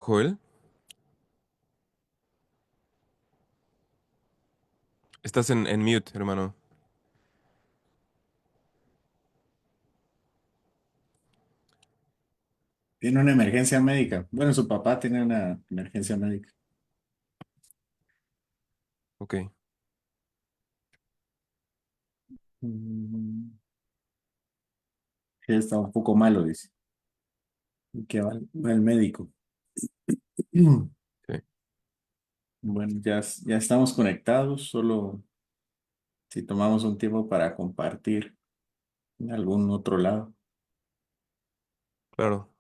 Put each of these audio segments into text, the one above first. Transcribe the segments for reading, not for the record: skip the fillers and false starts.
Joel, estás en mute, hermano. Tiene una emergencia médica. Bueno, su papá tiene una emergencia médica. Ok, Mm, Él está un poco malo, dice. Y que va al médico. sí, Bueno, ya estamos conectados, solo si tomamos un tiempo para compartir en algún otro lado. claro.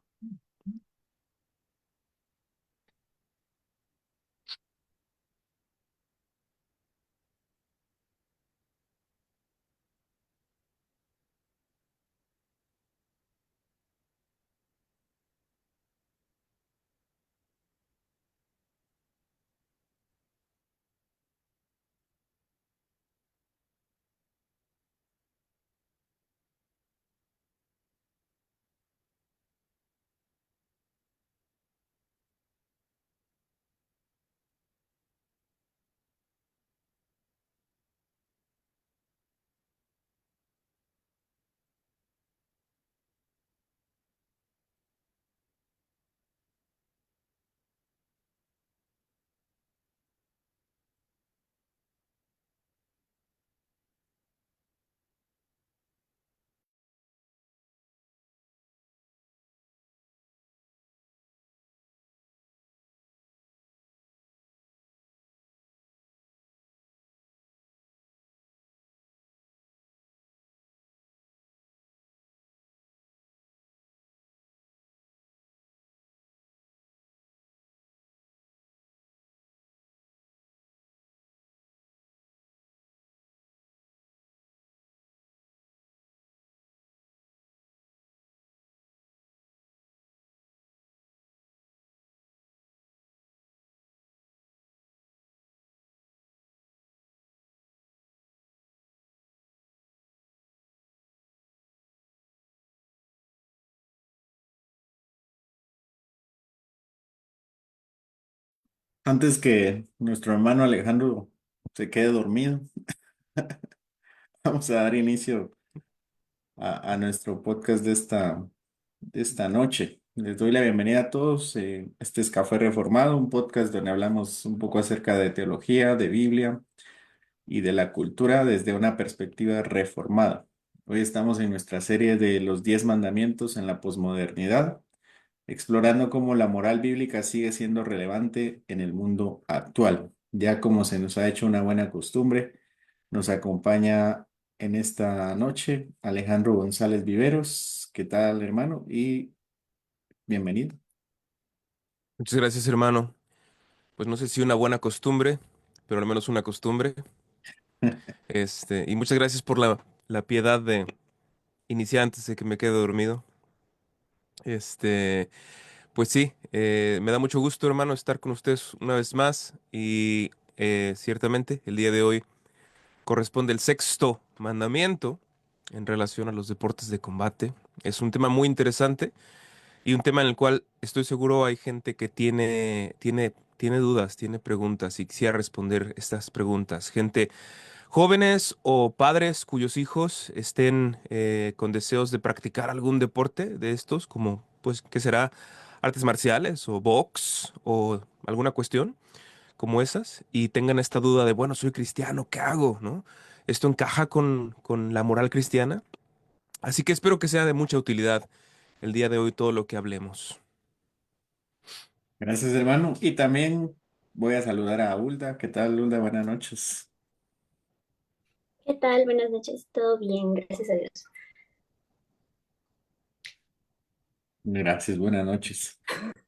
Antes que nuestro hermano Alejandro se quede dormido, vamos a dar inicio a nuestro podcast de esta noche. Les doy la bienvenida a todos. Este es Café Reformado, un podcast donde hablamos un poco acerca de teología, de Biblia y de la cultura desde una perspectiva reformada. Hoy estamos en nuestra serie de los 10 mandamientos en la posmodernidad, explorando cómo la moral bíblica sigue siendo relevante en el mundo actual. Ya como se nos ha hecho una buena costumbre, nos acompaña en esta noche Alejandro González Viveros. ¿Qué tal, hermano? Y bienvenido. Muchas gracias, hermano. Pues no sé si una buena costumbre, pero al menos una costumbre. Y muchas gracias por la piedad de iniciar antes de que me quede dormido. Este, pues sí, me da mucho gusto, hermano, estar con ustedes una vez más. Y ciertamente, el día de hoy corresponde el sexto mandamiento en relación a los deportes de combate. Es un tema muy interesante. Y un tema en el cual estoy seguro hay gente que tiene dudas, tiene preguntas y quisiera responder estas preguntas. Gente, jóvenes o padres cuyos hijos estén con deseos de practicar algún deporte de estos, como pues, ¿qué será? Artes marciales o box o alguna cuestión como esas y tengan esta duda de, bueno, soy cristiano, ¿qué hago? ¿No? ¿Esto encaja con la moral cristiana? Así que espero que sea de mucha utilidad el día de hoy todo lo que hablemos. Gracias, hermano. Y también voy a saludar a Hulda. ¿Qué tal, Hulda? Buenas noches. ¿Qué tal? Buenas noches. Todo bien, gracias a Dios. Gracias, buenas noches.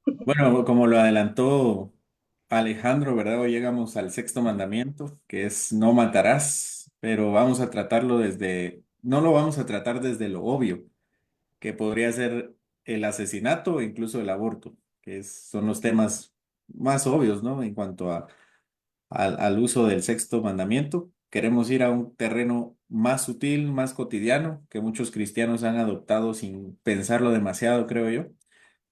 Bueno, como lo adelantó Alejandro, ¿verdad? Hoy llegamos al sexto mandamiento, que es no matarás, pero vamos a tratarlo no lo vamos a tratar desde lo obvio, que podría ser el asesinato o incluso el aborto, son los temas más obvios, ¿no? En cuanto al uso del sexto mandamiento. Queremos ir a un terreno más sutil, más cotidiano, que muchos cristianos han adoptado sin pensarlo demasiado, creo yo,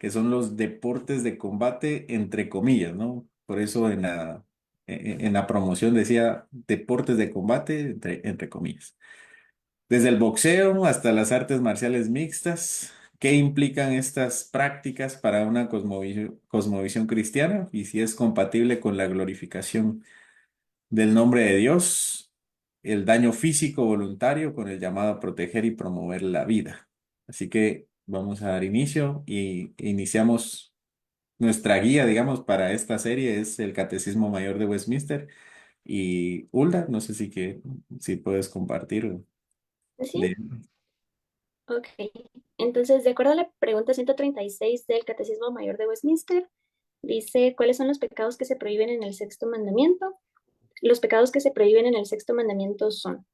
que son los deportes de combate, entre comillas, ¿no? Por eso en la promoción decía deportes de combate, entre comillas. Desde el boxeo hasta las artes marciales mixtas, ¿qué implican estas prácticas para una cosmovisión cristiana? Y si es compatible con la glorificación del nombre de Dios, el daño físico voluntario con el llamado a proteger y promover la vida. Así que vamos a dar inicio y iniciamos nuestra guía, digamos, para esta serie es el Catecismo Mayor de Westminster. Y Hulda, no sé si puedes compartir. ¿Sí? De, Ok. Entonces, de acuerdo a la pregunta 136 del Catecismo Mayor de Westminster, dice, ¿cuáles son los pecados que se prohíben en el sexto mandamiento? Los pecados que se prohíben en el sexto mandamiento son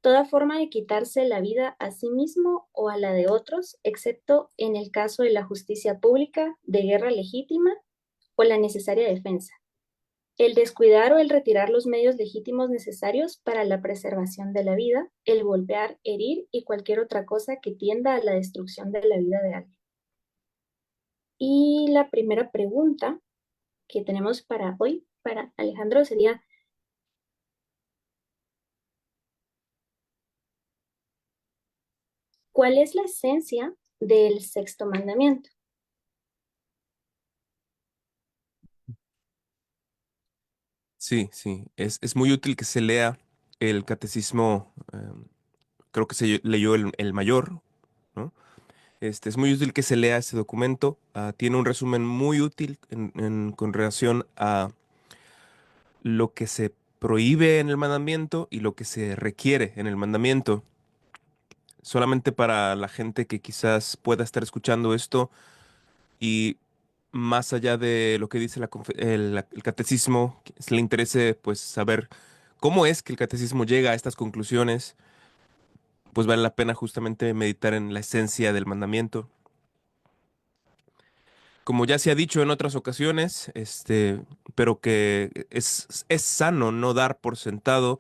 toda forma de quitarse la vida a sí mismo o a la de otros, excepto en el caso de la justicia pública, de guerra legítima o la necesaria defensa. El descuidar o el retirar los medios legítimos necesarios para la preservación de la vida, el golpear, herir y cualquier otra cosa que tienda a la destrucción de la vida de alguien. Y la primera pregunta que tenemos para hoy, para Alejandro, sería, ¿cuál es la esencia del sexto mandamiento? Sí, sí, es muy útil que se lea el catecismo, creo que se leyó el mayor, ¿no? Es muy útil que se lea este documento, tiene un resumen muy útil con relación a lo que se prohíbe en el mandamiento y lo que se requiere en el mandamiento. Solamente para la gente que quizás pueda estar escuchando esto y más allá de lo que dice el catecismo, que le interese pues saber cómo es que el catecismo llega a estas conclusiones, pues vale la pena justamente meditar en la esencia del mandamiento. Como ya se ha dicho en otras ocasiones, pero que es sano no dar por sentado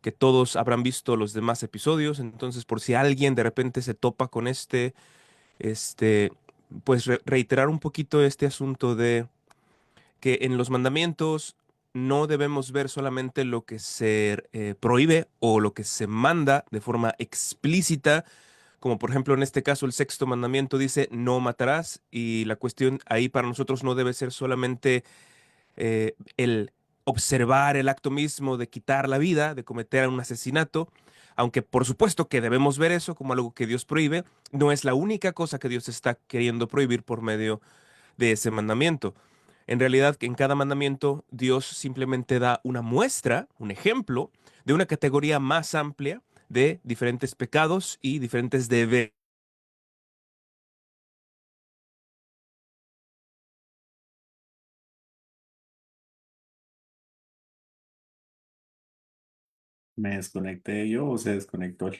que todos habrán visto los demás episodios, entonces por si alguien de repente se topa con este, pues reiterar un poquito este asunto de que en los mandamientos no debemos ver solamente lo que se prohíbe o lo que se manda de forma explícita, como por ejemplo en este caso el sexto mandamiento dice no matarás y la cuestión ahí para nosotros no debe ser solamente el observar el acto mismo de quitar la vida, de cometer un asesinato, aunque por supuesto que debemos ver eso como algo que Dios prohíbe, no es la única cosa que Dios está queriendo prohibir por medio de ese mandamiento. En realidad, en cada mandamiento Dios simplemente da una muestra, un ejemplo de una categoría más amplia de diferentes pecados y diferentes deberes. ¿Me desconecté yo o se desconectó él?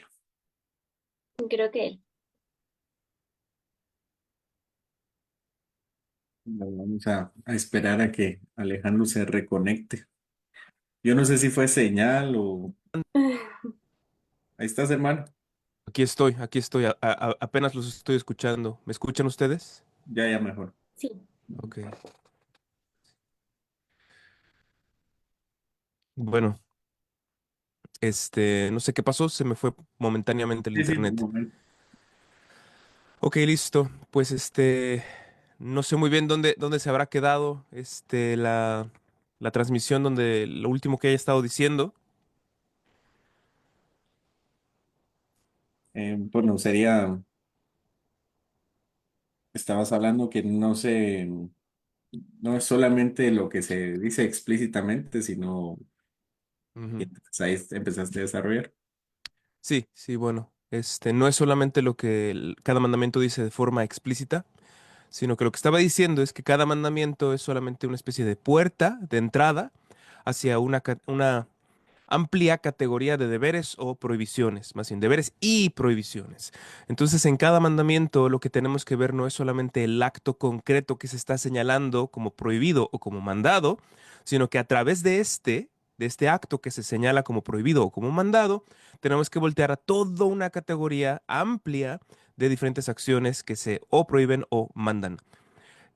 Creo que él. Bueno, vamos a esperar a que Alejandro se reconecte. Yo no sé si fue señal o... Ahí estás, hermano. Aquí estoy, apenas los estoy escuchando. ¿Me escuchan ustedes? Ya mejor. Sí, Ok. Bueno, no sé qué pasó, se me fue momentáneamente el Sí, sí, un internet. momento. Ok, listo. Pues no sé muy bien dónde se habrá quedado la transmisión donde lo último que haya estado diciendo. Bueno, sería, estabas hablando que no es solamente lo que se dice explícitamente, sino y Ujú. entonces ahí empezaste a desarrollar. Sí, sí, bueno, no es solamente lo que cada mandamiento dice de forma explícita, sino que lo que estaba diciendo es que cada mandamiento es solamente una especie de puerta de entrada hacia una amplia categoría de deberes o prohibiciones, más bien deberes y prohibiciones. Entonces, en cada mandamiento lo que tenemos que ver no es solamente el acto concreto que se está señalando como prohibido o como mandado, sino que a través de este acto que se señala como prohibido o como mandado, tenemos que voltear a toda una categoría amplia de diferentes acciones que se o prohíben o mandan.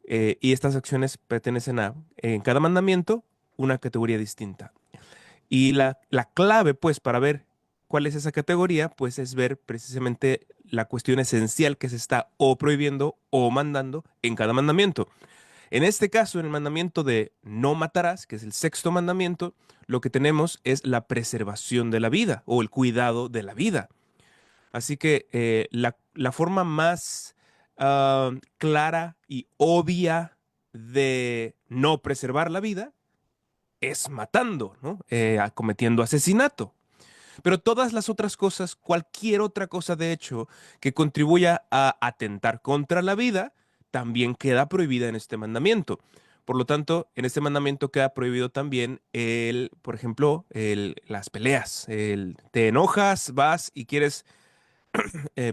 Y estas acciones pertenecen a, en cada mandamiento, una categoría distinta. Y la clave, pues, para ver cuál es esa categoría, pues es ver precisamente la cuestión esencial que se está o prohibiendo o mandando en cada mandamiento. En este caso, en el mandamiento de no matarás, que es el sexto mandamiento, lo que tenemos es la preservación de la vida o el cuidado de la vida. Así que la forma más clara y obvia de no preservar la vida es matando, ¿no? Cometiendo asesinato. Pero todas las otras cosas, cualquier otra cosa de hecho que contribuya a atentar contra la vida, también queda prohibida en este mandamiento. Por lo tanto, en este mandamiento queda prohibido también por ejemplo, las peleas. Te enojas, vas y quieres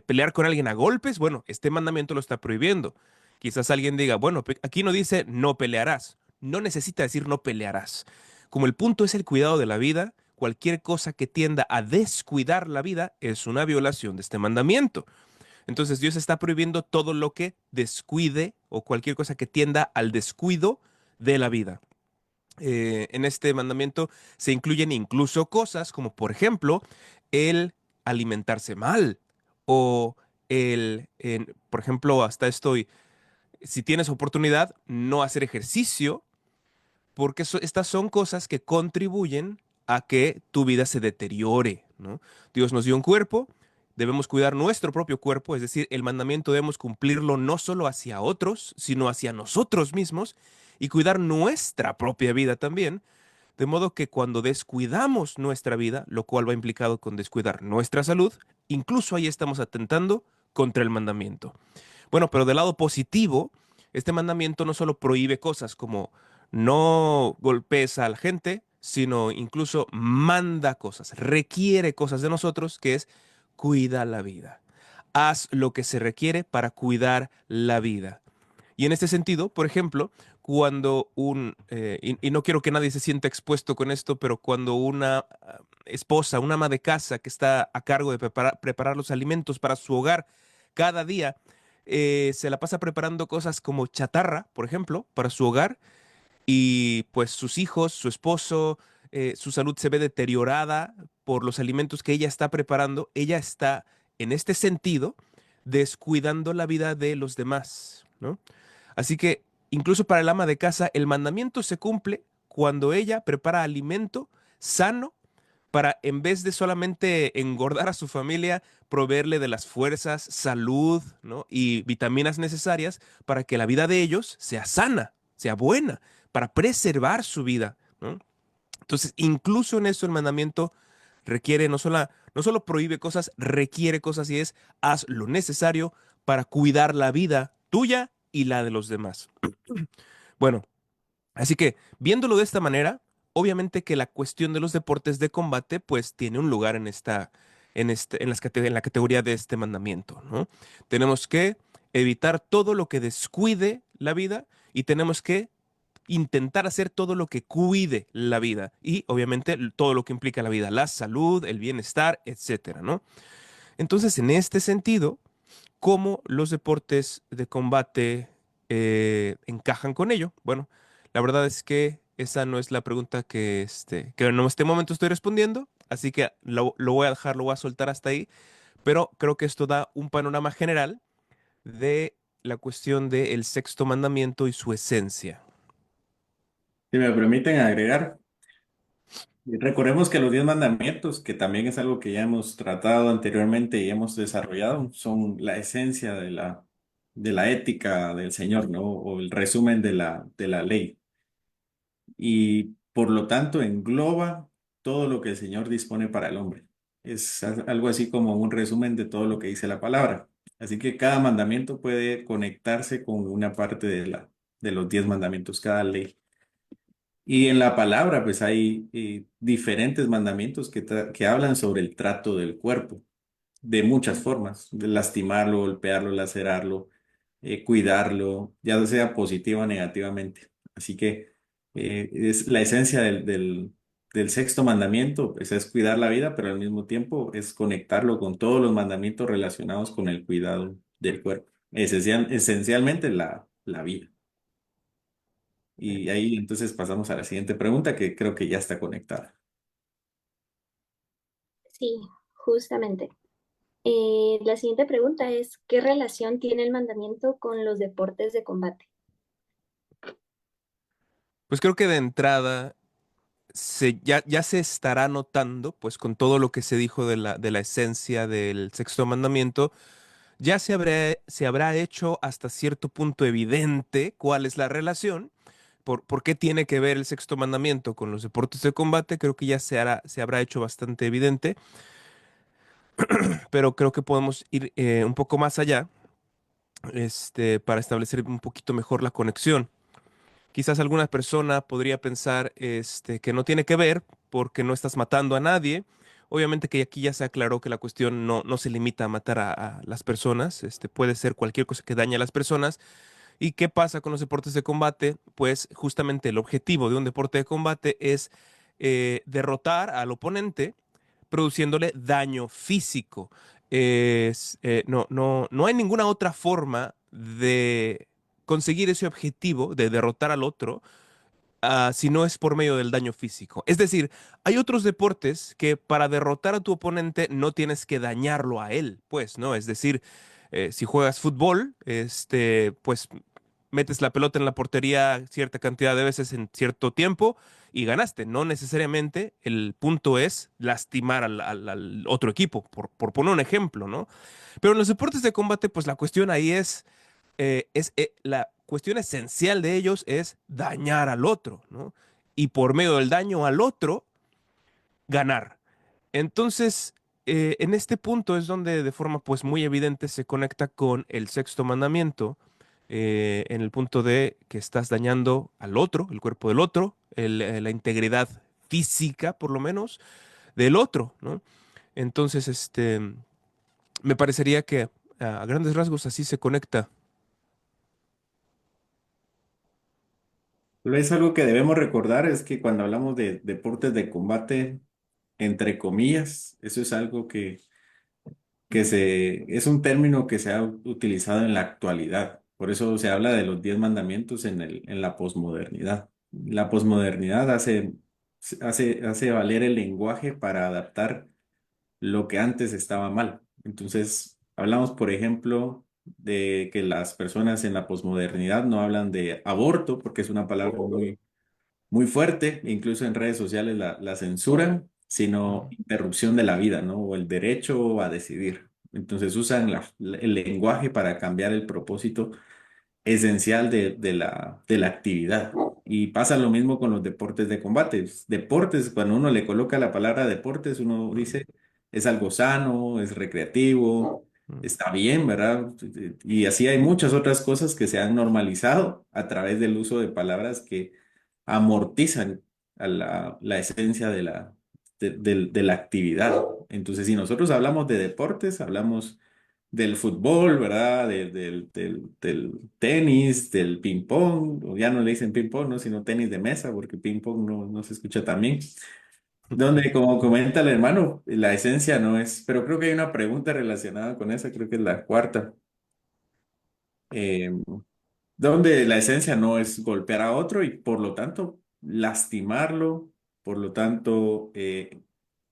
pelear con alguien a golpes. Bueno, este mandamiento lo está prohibiendo. Quizás alguien diga, bueno, aquí no dice no pelearás. No necesita decir no pelearás. Como el punto es el cuidado de la vida, cualquier cosa que tienda a descuidar la vida es una violación de este mandamiento. Entonces Dios está prohibiendo todo lo que descuide o cualquier cosa que tienda al descuido de la vida. En este mandamiento se incluyen incluso cosas como, por ejemplo, el alimentarse mal o por ejemplo, hasta estoy, si tienes oportunidad, no hacer ejercicio porque estas son cosas que contribuyen a que tu vida se deteriore, ¿no? Dios nos dio un cuerpo, debemos cuidar nuestro propio cuerpo, es decir, el mandamiento debemos cumplirlo no solo hacia otros, sino hacia nosotros mismos y cuidar nuestra propia vida también, de modo que cuando descuidamos nuestra vida, lo cual va implicado con descuidar nuestra salud, incluso ahí estamos atentando contra el mandamiento. Bueno, pero del lado positivo, este mandamiento no solo prohíbe cosas como no golpees a la gente, sino incluso manda cosas, requiere cosas de nosotros, que es cuida la vida. Haz lo que se requiere para cuidar la vida. Y en este sentido, por ejemplo, cuando y no quiero que nadie se sienta expuesto con esto, pero cuando una esposa, una ama de casa que está a cargo de preparar los alimentos para su hogar cada día, se la pasa preparando cosas como chatarra, por ejemplo, para su hogar, y pues sus hijos, su esposo, su salud se ve deteriorada por los alimentos que ella está preparando, ella está, en este sentido, descuidando la vida de los demás, ¿no? Así que incluso para el ama de casa, el mandamiento se cumple cuando ella prepara alimento sano para, en vez de solamente engordar a su familia, proveerle de las fuerzas, salud, ¿no? Y vitaminas necesarias para que la vida de ellos sea sana, sea buena, para preservar su vida, ¿no? Entonces, incluso en eso el mandamiento requiere, no solo prohíbe cosas, requiere cosas y es haz lo necesario para cuidar la vida tuya y la de los demás. Bueno, así que viéndolo de esta manera, obviamente que la cuestión de los deportes de combate pues tiene un lugar en en la categoría de este mandamiento, ¿no? Tenemos que evitar todo lo que descuide la vida y tenemos que intentar hacer todo lo que cuide la vida y obviamente todo lo que implica la vida, la salud, el bienestar, etcétera, ¿no? Entonces, en este sentido, ¿cómo los deportes de combate encajan con ello? Bueno, la verdad es que esa no es la pregunta que en este momento estoy respondiendo, así que lo voy a dejar, lo voy a soltar hasta ahí, pero creo que esto da un panorama general de la cuestión del sexto mandamiento y su esencia. Si me permiten agregar, recordemos que los 10 mandamientos, que también es algo que ya hemos tratado anteriormente y hemos desarrollado, son la esencia de la ética del Señor, ¿no? O el resumen de la ley. Y por lo tanto engloba todo lo que el Señor dispone para el hombre. Es algo así como un resumen de todo lo que dice la palabra. Así que cada mandamiento puede conectarse con una parte de los 10 mandamientos, cada ley. Y en la palabra, pues hay diferentes mandamientos que hablan sobre el trato del cuerpo, de muchas formas, de lastimarlo, golpearlo, lacerarlo, cuidarlo, ya sea positiva o negativamente. Así que es la esencia del sexto mandamiento, pues es cuidar la vida, pero al mismo tiempo es conectarlo con todos los mandamientos relacionados con el cuidado del cuerpo, esencialmente la vida. Y ahí entonces pasamos a la siguiente pregunta que creo que ya está conectada. Sí, justamente. La siguiente pregunta es, ¿qué relación tiene el mandamiento con los deportes de combate? Pues creo que de entrada ya se estará notando, pues con todo lo que se dijo de la esencia del sexto mandamiento, ya se habrá hecho hasta cierto punto evidente cuál es la relación, por qué tiene que ver el sexto mandamiento con los deportes de combate, creo que ya se habrá hecho bastante evidente, pero creo que podemos ir un poco más allá, para establecer un poquito mejor la conexión. Quizás alguna persona podría pensar que no tiene que ver porque no estás matando a nadie. Obviamente que aquí ya se aclaró que la cuestión no se limita a matar a las personas, puede ser cualquier cosa que dañe a las personas. ¿Y qué pasa con los deportes de combate? Pues justamente el objetivo de un deporte de combate es derrotar al oponente produciéndole daño físico. No hay ninguna otra forma de conseguir ese objetivo de derrotar al otro si no es por medio del daño físico. Es decir, hay otros deportes que para derrotar a tu oponente no tienes que dañarlo a él, pues, ¿no? Es decir, si juegas fútbol, pues metes la pelota en la portería cierta cantidad de veces en cierto tiempo y ganaste. No necesariamente el punto es lastimar al otro equipo, por poner un ejemplo, ¿no? Pero en los deportes de combate, pues la cuestión ahí la cuestión esencial de ellos es dañar al otro, ¿no? Y por medio del daño al otro, ganar. Entonces, en este punto es donde de forma pues muy evidente se conecta con el sexto mandamiento, en el punto de que estás dañando al otro, el cuerpo del otro, la integridad física, por lo menos, del otro, ¿no? Entonces, me parecería que a grandes rasgos así se conecta. Tal vez algo que debemos recordar es que cuando hablamos de deportes de combate, entre comillas, eso es algo es un término que se ha utilizado en la actualidad. Por eso se habla de los 10 mandamientos en la posmodernidad. La posmodernidad hace valer el lenguaje para adaptar lo que antes estaba mal. Entonces, hablamos, por ejemplo, de que las personas en la posmodernidad no hablan de aborto, porque es una palabra muy fuerte, incluso en redes sociales la censuran, sino Ujú. interrupción de la vida, ¿no? O el derecho a decidir. Entonces usan el lenguaje para cambiar el propósito esencial de la actividad. Y pasa lo mismo con los deportes de combate. Deportes, cuando uno le coloca la palabra deportes, uno Mm, dice, es algo sano, es recreativo, mm. está bien, ¿verdad? Y así hay muchas otras cosas que se han normalizado a través del uso de palabras que amortizan a la esencia de la actividad. Entonces, si nosotros hablamos de deportes, hablamos del fútbol, ¿verdad? Del tenis, del ping pong, o ya no le dicen ping pong, ¿no? Sino tenis de mesa, porque ping pong no se escucha tan bien. Donde, como comenta el hermano, la esencia no es, pero creo que hay una pregunta relacionada con esa, creo que es la cuarta, eh, donde la esencia no es golpear a otro y por lo tanto lastimarlo, por lo tanto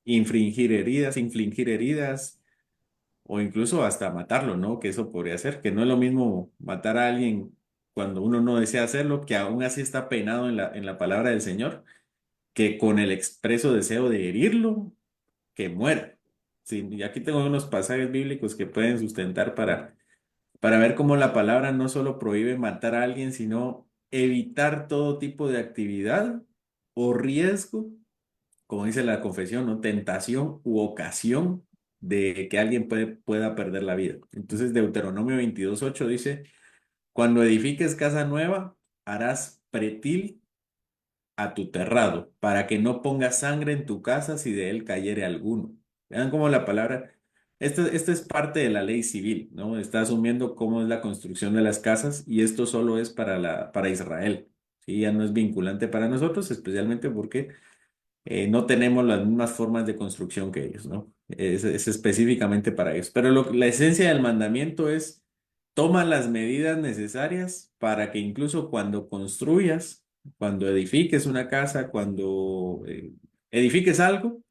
infligir heridas o incluso hasta matarlo, ¿no? Que eso podría ser, que no es lo mismo matar a alguien cuando uno no desea hacerlo, que aún así está penado en la palabra del Señor, que con el expreso deseo de herirlo, que muera. Sí, y aquí tengo unos pasajes bíblicos que pueden sustentar para ver cómo la palabra no solo prohíbe matar a alguien, sino evitar todo tipo de actividad o riesgo como dice la confesión, ¿no? Tentación u ocasión de que alguien pueda perder la vida. Entonces, Deuteronomio 22:8 dice, cuando edifiques casa nueva, harás pretil a tu terrado, para que no pongas sangre en tu casa si de él cayere alguno. Vean cómo la palabra, esto es parte de la ley civil, ¿no? Está asumiendo cómo es la construcción de las casas y esto solo es para Israel. Sí, ya no es vinculante para nosotros, especialmente porque no tenemos las mismas formas de construcción que ellos, ¿no? Es específicamente para ellos. Pero la esencia del mandamiento es, toma las medidas necesarias para que incluso cuando construyas, Cuando edifiques una casa, cuando edifiques algo,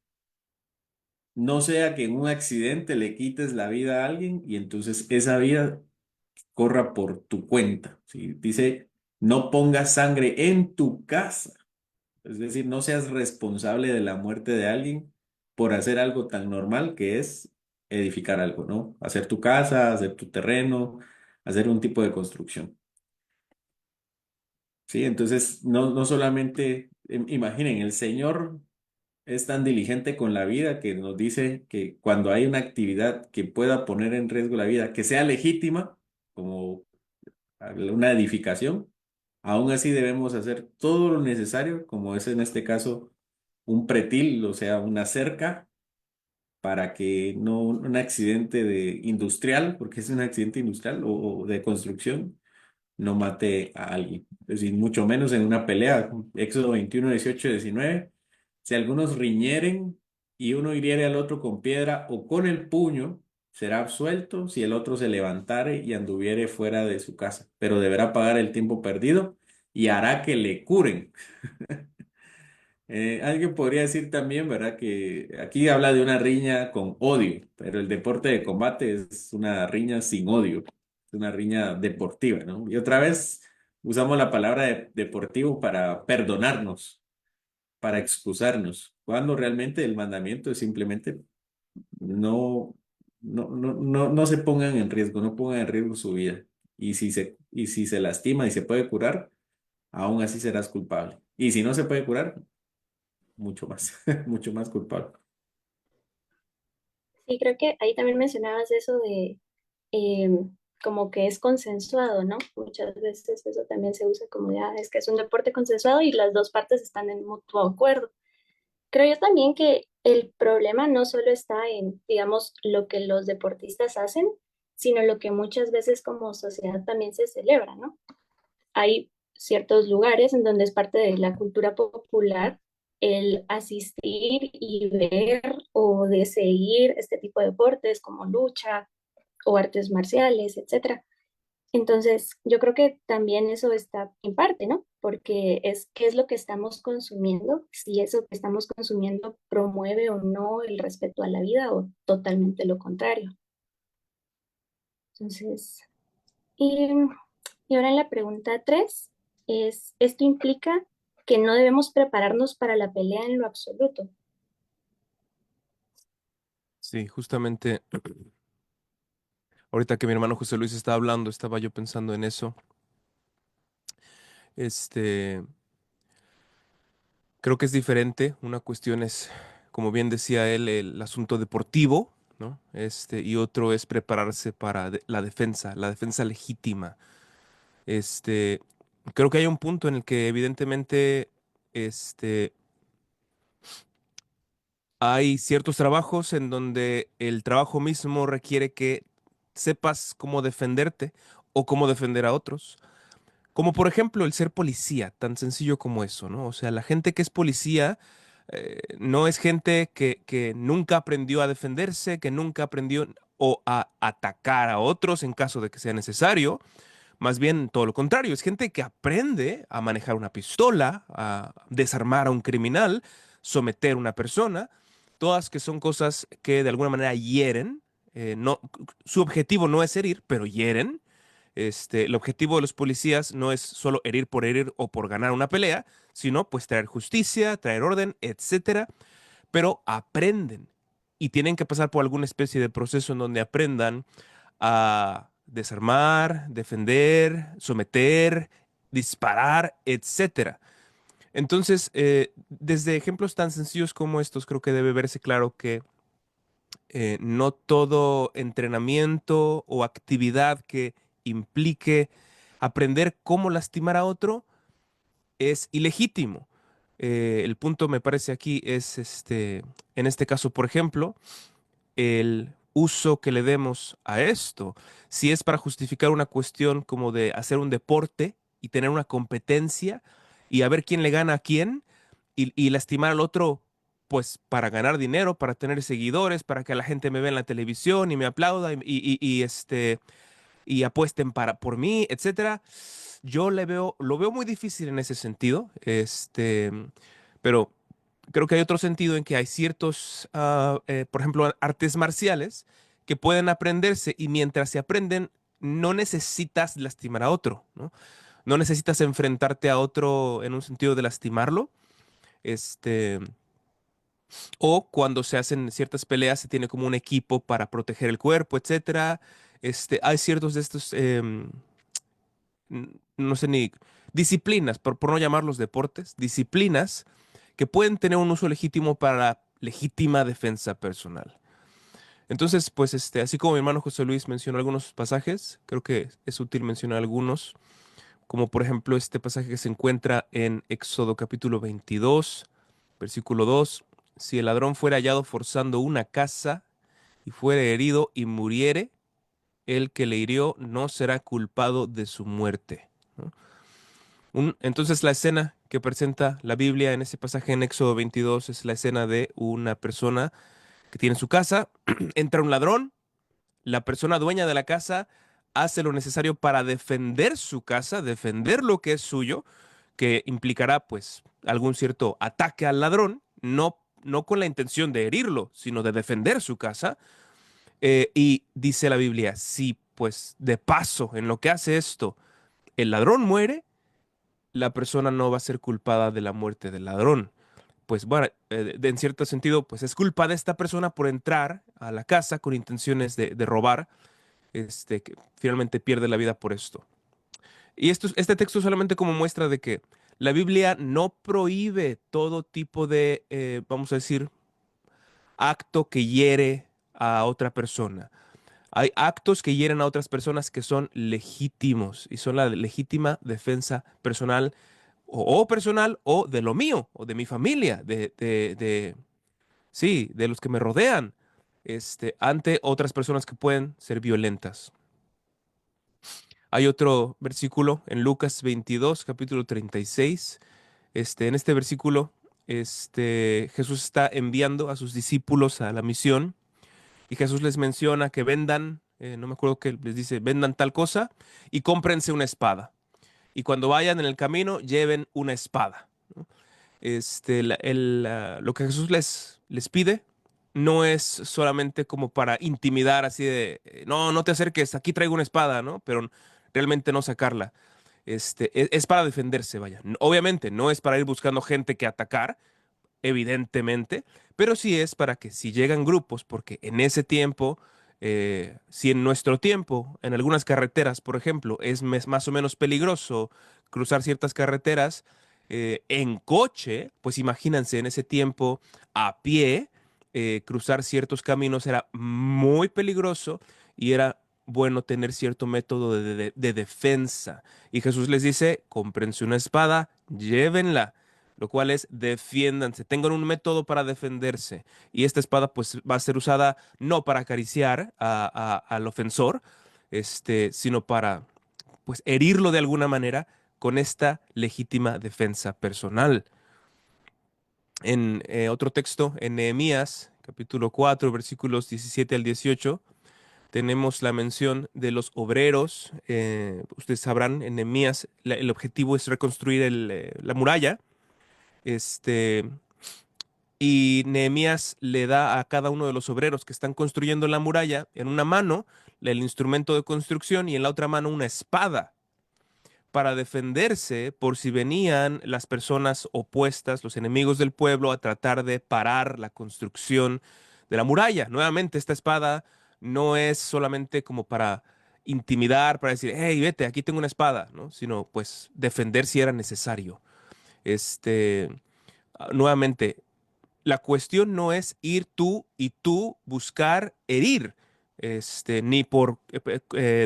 no sea que en un accidente le quites la vida a alguien y entonces esa vida corra por tu cuenta. ¿Sí? Dice, no pongas sangre en tu casa. Es decir, no seas responsable de la muerte de alguien por hacer algo tan normal que es edificar algo, ¿no? Hacer tu casa, hacer tu terreno, hacer un tipo de construcción. Sí, entonces no solamente, imaginen, el Señor es tan diligente con la vida que nos dice que cuando hay una actividad que pueda poner en riesgo la vida, que sea legítima, como una edificación, aún así debemos hacer todo lo necesario, como es en este caso un pretil, o sea, una cerca, para que no un accidente de industrial, porque es un accidente industrial o de construcción, no mate a alguien. Es decir, mucho menos en una pelea. Éxodo 21 18 19. Si algunos riñeren y uno hiriere al otro con piedra o con el puño, será absuelto si el otro se levantare y anduviere fuera de su casa, pero deberá pagar el tiempo perdido y hará que le curen. Alguien podría decir también, ¿verdad? Que aquí habla de una riña con odio, pero el deporte de combate es una riña sin odio, es una riña deportiva, ¿no? Y otra vez usamos la palabra deportivo para perdonarnos, para excusarnos, cuando realmente el mandamiento es simplemente no, no se pongan en riesgo, no pongan en riesgo su vida. Y si se lastima y se puede curar, aún así serás culpable. Y si no se puede curar, mucho más, mucho más culpable. Sí, creo que ahí también mencionabas eso de como que es consensuado, ¿no? Muchas veces eso también se usa como ya es que es un deporte consensuado y las dos partes están en mutuo acuerdo. Creo yo también que el problema no solo está en, digamos, lo que los deportistas hacen, sino lo que muchas veces como sociedad también se celebra, ¿no? Hay ciertos lugares en donde es parte de la cultura popular el asistir y ver o de seguir este tipo de deportes como lucha o artes marciales, etcétera. Entonces, yo creo que también eso está en parte, ¿no? Porque es qué es lo que estamos consumiendo, si eso que estamos consumiendo promueve o no el respeto a la vida o totalmente lo contrario. Entonces, y, y ahora en la pregunta 3 es, ¿esto implica que no debemos prepararnos para la pelea en lo absoluto? Sí, justamente ahorita que mi hermano José Luis estaba hablando, estaba yo pensando en eso. Este, Creo que es diferente. Una cuestión es, como bien decía él, el asunto deportivo, ¿no? Y otro es prepararse para la defensa legítima. Este, Creo que hay un punto en el que evidentemente, este, hay ciertos trabajos en donde el trabajo mismo requiere que sepas cómo defenderte o cómo defender a otros. Como por ejemplo el ser policía, tan sencillo como eso, ¿no? O sea, la gente que es policía no es gente que nunca aprendió a defenderse, que nunca aprendió o a atacar a otros en caso de que sea necesario. Más bien todo lo contrario, es gente que aprende a manejar una pistola, a desarmar a un criminal, someter a una persona, todas que son cosas que de alguna manera hieren. No, su objetivo no es herir, pero hieren. El objetivo de los policías no es solo herir por herir o por ganar una pelea, sino pues traer justicia, traer orden, etcétera, pero aprenden y tienen que pasar por alguna especie de proceso en donde aprendan a desarmar, defender, someter, disparar, etcétera. Entonces, desde ejemplos tan sencillos como estos, creo que debe verse claro que no todo entrenamiento o actividad que implique aprender cómo lastimar a otro es ilegítimo. El punto me parece aquí es en este caso, por ejemplo, el uso que le demos a esto. Si es para justificar una cuestión como de hacer un deporte y tener una competencia y a ver quién le gana a quién y lastimar al otro, pues para ganar dinero, para tener seguidores, para que la gente me vea en la televisión y me aplauda y apuesten por mí, etcétera. yo lo veo muy difícil en ese sentido, pero creo que hay otro sentido en que hay ciertos, por ejemplo, artes marciales que pueden aprenderse y mientras se aprenden no necesitas lastimar a otro, ¿no? No necesitas enfrentarte a otro en un sentido de lastimarlo. Este, o cuando se hacen ciertas peleas se tiene como un equipo para proteger el cuerpo, etcétera. Hay ciertos de estos, no sé ni, disciplinas, por no llamarlos deportes, disciplinas que pueden tener un uso legítimo para la legítima defensa personal. Entonces, pues, así como mi hermano José Luis mencionó algunos pasajes, creo que es útil mencionar algunos, como por ejemplo este pasaje que se encuentra en Éxodo capítulo 22, versículo 2: si el ladrón fuera hallado forzando una casa y fuere herido y muriere, el que le hirió no será culpado de su muerte, ¿no? Entonces la escena que presenta la Biblia en ese pasaje en Éxodo 22 es la escena de una persona que tiene su casa, entra un ladrón, la persona dueña de la casa hace lo necesario para defender su casa, defender lo que es suyo, que implicará pues algún cierto ataque al ladrón, no con la intención de herirlo, sino de defender su casa. Y dice la Biblia, si pues de paso en lo que hace esto el ladrón muere, la persona no va a ser culpada de la muerte del ladrón. Pues bueno, en cierto sentido, pues es culpa de esta persona por entrar a la casa con intenciones de robar, que finalmente pierde la vida por esto. Y este texto solamente como muestra de que la Biblia no prohíbe todo tipo de, vamos a decir, acto que hiere a otra persona. Hay actos que hieren a otras personas que son legítimos y son la legítima defensa personal o personal o de lo mío o de mi familia, sí, de los que me rodean, ante otras personas que pueden ser violentas. Hay otro versículo en Lucas 22, capítulo 36. En este versículo, Jesús está enviando a sus discípulos a la misión y Jesús les menciona que vendan, no me acuerdo que les dice, vendan tal cosa y cómprense una espada. Y cuando vayan en el camino, lleven una espada, ¿no? Lo que Jesús les pide no es solamente como para intimidar así de, no, no te acerques, aquí traigo una espada, ¿no? Pero realmente no sacarla. Es para defenderse, vaya. Obviamente, no es para ir buscando gente que atacar, evidentemente, pero sí es para que si llegan grupos, porque en ese tiempo, si en nuestro tiempo, en algunas carreteras, por ejemplo, es más o menos peligroso cruzar ciertas carreteras en coche, pues imagínense en ese tiempo a pie, cruzar ciertos caminos era muy peligroso y era bueno tener cierto método de defensa. Y Jesús les dice, cómprense una espada, llévenla, lo cual es defiéndanse, tengan un método para defenderse. Y esta espada pues va a ser usada no para acariciar al ofensor, sino para pues herirlo de alguna manera con esta legítima defensa personal. En otro texto, en Nehemías, capítulo 4, versículos 17 al 18, tenemos la mención de los obreros. Ustedes sabrán, en Nehemías el objetivo es reconstruir la muralla. Este, y Nehemías le da a cada uno de los obreros que están construyendo la muralla en una mano el instrumento de construcción y en la otra mano una espada para defenderse por si venían las personas opuestas, los enemigos del pueblo, a tratar de parar la construcción de la muralla. Nuevamente, esta espada no es solamente como para intimidar, para decir, hey, vete, aquí tengo una espada, ¿no? Sino pues defender si era necesario. Nuevamente, la cuestión no es ir tú y tú buscar herir, ni por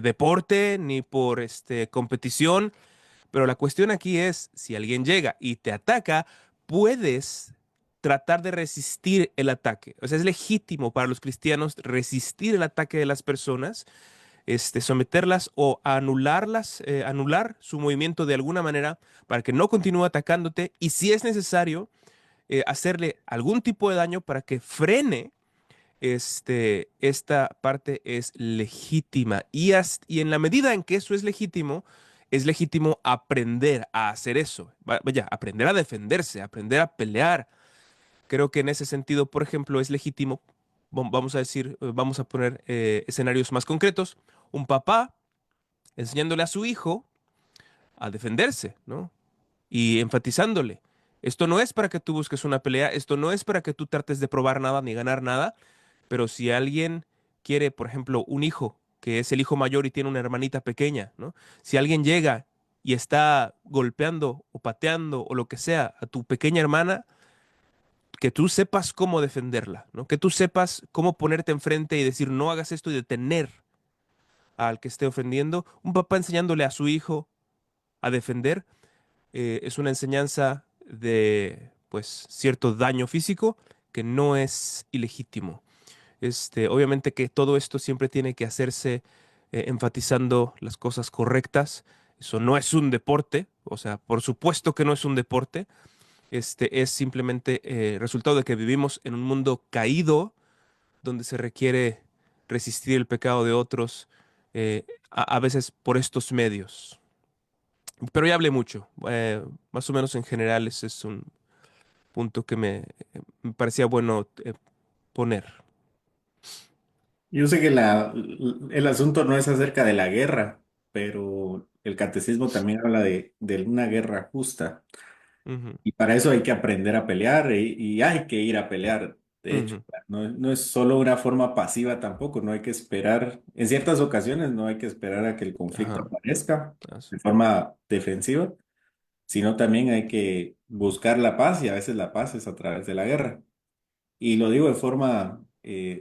deporte, ni por competición, pero la cuestión aquí es, si alguien llega y te ataca, puedes tratar de resistir el ataque. O sea, es legítimo para los cristianos resistir el ataque de las personas, someterlas o anularlas, anular su movimiento de alguna manera para que no continúe atacándote y si es necesario, hacerle algún tipo de daño para que frene. Esta parte es legítima y en la medida en que eso es legítimo, es legítimo aprender a hacer eso. Vaya, aprender a defenderse, aprender a pelear. Creo que en ese sentido, por ejemplo, es legítimo, vamos a decir, vamos a poner escenarios más concretos, un papá enseñándole a su hijo a defenderse, ¿no? Y enfatizándole. Esto no es para que tú busques una pelea, esto no es para que tú trates de probar nada ni ganar nada, pero si alguien quiere, por ejemplo, un hijo, que es el hijo mayor y tiene una hermanita pequeña, ¿no? Si alguien llega y está golpeando o pateando o lo que sea a tu pequeña hermana, que tú sepas cómo defenderla, ¿no? Que tú sepas cómo ponerte enfrente y decir no hagas esto y detener al que esté ofendiendo. Un papá enseñándole a su hijo a defender es una enseñanza de, pues, cierto daño físico que no es ilegítimo. Obviamente que todo esto siempre tiene que hacerse enfatizando las cosas correctas. Eso no es un deporte, o sea, por supuesto que no es un deporte. Es simplemente resultado de que vivimos en un mundo caído donde se requiere resistir el pecado de otros, a veces por estos medios. Pero ya hablé mucho. Más o menos en general ese es un punto que me parecía bueno poner. Yo sé que el asunto no es acerca de la guerra, pero el catecismo también habla de una guerra justa. Ujú, Y para eso hay que aprender a pelear y hay que ir a pelear. De hecho, ujú, no es solo una forma pasiva tampoco, no hay que esperar, en ciertas ocasiones no hay que esperar a que el conflicto ajá, aparezca as- de forma defensiva, sino también hay que buscar la paz y a veces la paz es a través de la guerra. Y lo digo de forma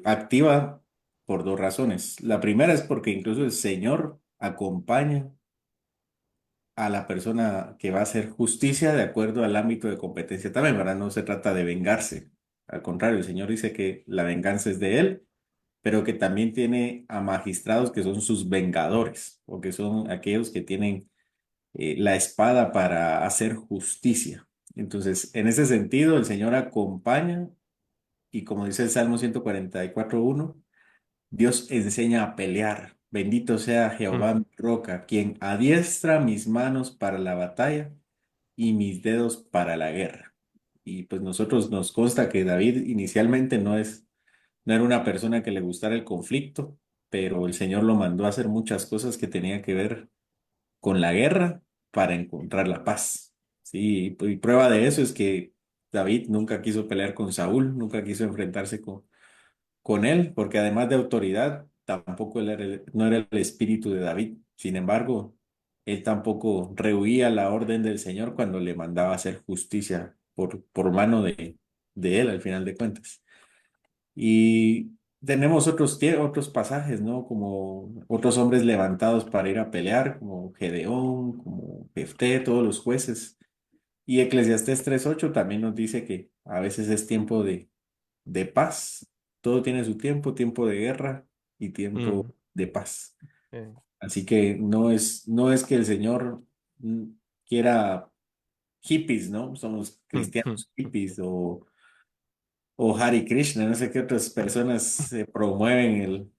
activa por dos razones. La primera es porque incluso el Señor acompaña a la persona que va a hacer justicia de acuerdo al ámbito de competencia también, ¿verdad? No se trata de vengarse. Al contrario, el Señor dice que la venganza es de Él, pero que también tiene a magistrados que son sus vengadores, o que son aquellos que tienen la espada para hacer justicia. Entonces, en ese sentido, el Señor acompaña y como dice el Salmo 144:1, Dios enseña a pelear. Bendito sea Jehová, ujú, mi roca, quien adiestra mis manos para la batalla y mis dedos para la guerra. Y pues nosotros nos consta que David inicialmente no era una persona que le gustara el conflicto, pero el Señor lo mandó a hacer muchas cosas que tenían que ver con la guerra para encontrar la paz. Sí, y prueba de eso es que David nunca quiso pelear con Saúl, nunca quiso enfrentarse con él, porque además de autoridad, tampoco no era el espíritu de David. Sin embargo, él tampoco rehuía la orden del Señor cuando le mandaba hacer justicia por mano de él, al final de cuentas. Y tenemos otros pasajes, ¿no? Como otros hombres levantados para ir a pelear, como Gedeón, como Jefté, todos los jueces. Y Eclesiastés 3:8 también nos dice que a veces es tiempo de paz. Todo tiene su tiempo, tiempo de guerra y tiempo ujú, de paz. eh, Así que no es que el Señor mm, quiera hippies, ¿no? Somos ujú, cristianos hippies o Hare Krishna, no sé qué otras personas promueven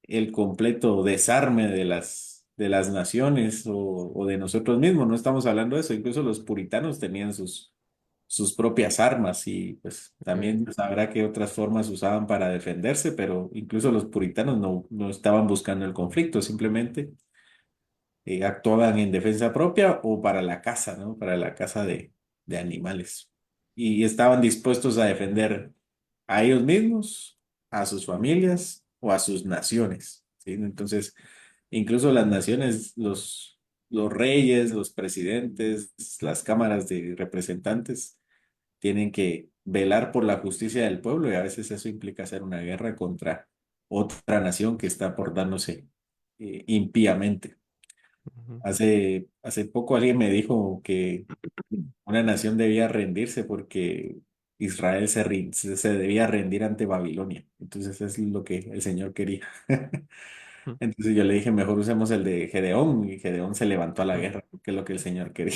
el completo desarme de las naciones o de nosotros mismos. No estamos hablando de eso. Incluso los puritanos tenían sus propias armas y pues eh, también sabrá que otras formas usaban para defenderse, pero incluso los puritanos no estaban buscando el conflicto, simplemente actuaban en defensa propia o para la caza, ¿no? Para la caza de animales. Y estaban dispuestos a defender a ellos mismos, a sus familias o a sus naciones, ¿sí? Entonces, incluso las naciones, los reyes, los presidentes, las cámaras de representantes, tienen que velar por la justicia del pueblo y a veces eso implica hacer una guerra contra otra nación que está portándose impíamente. ujú, Hace poco alguien me dijo que una nación debía rendirse porque Israel se debía rendir ante Babilonia. Entonces es lo que el Señor quería. ujú, Entonces yo le dije, mejor usemos el de Gedeón y Gedeón se levantó a la ujú, guerra, porque es lo que el Señor quería.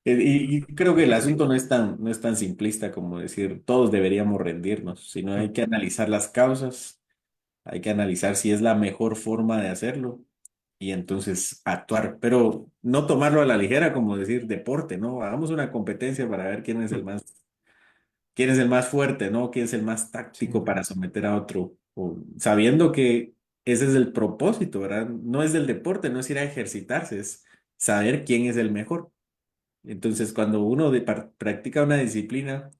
Y creo que el asunto no es tan simplista como decir todos deberíamos rendirnos, sino hay ujú, que analizar las causas, hay que analizar si es la mejor forma de hacerlo y entonces actuar, pero no tomarlo a la ligera como decir deporte, ¿no? Hagamos una competencia para ver quién es el más fuerte, ¿no? ¿Quién es el más Sí. táctico para someter a otro? Sabiendo que ese es el propósito, ¿verdad? No es del deporte, no es ir a ejercitarse, es saber quién es el mejor. Entonces, cuando uno practica una disciplina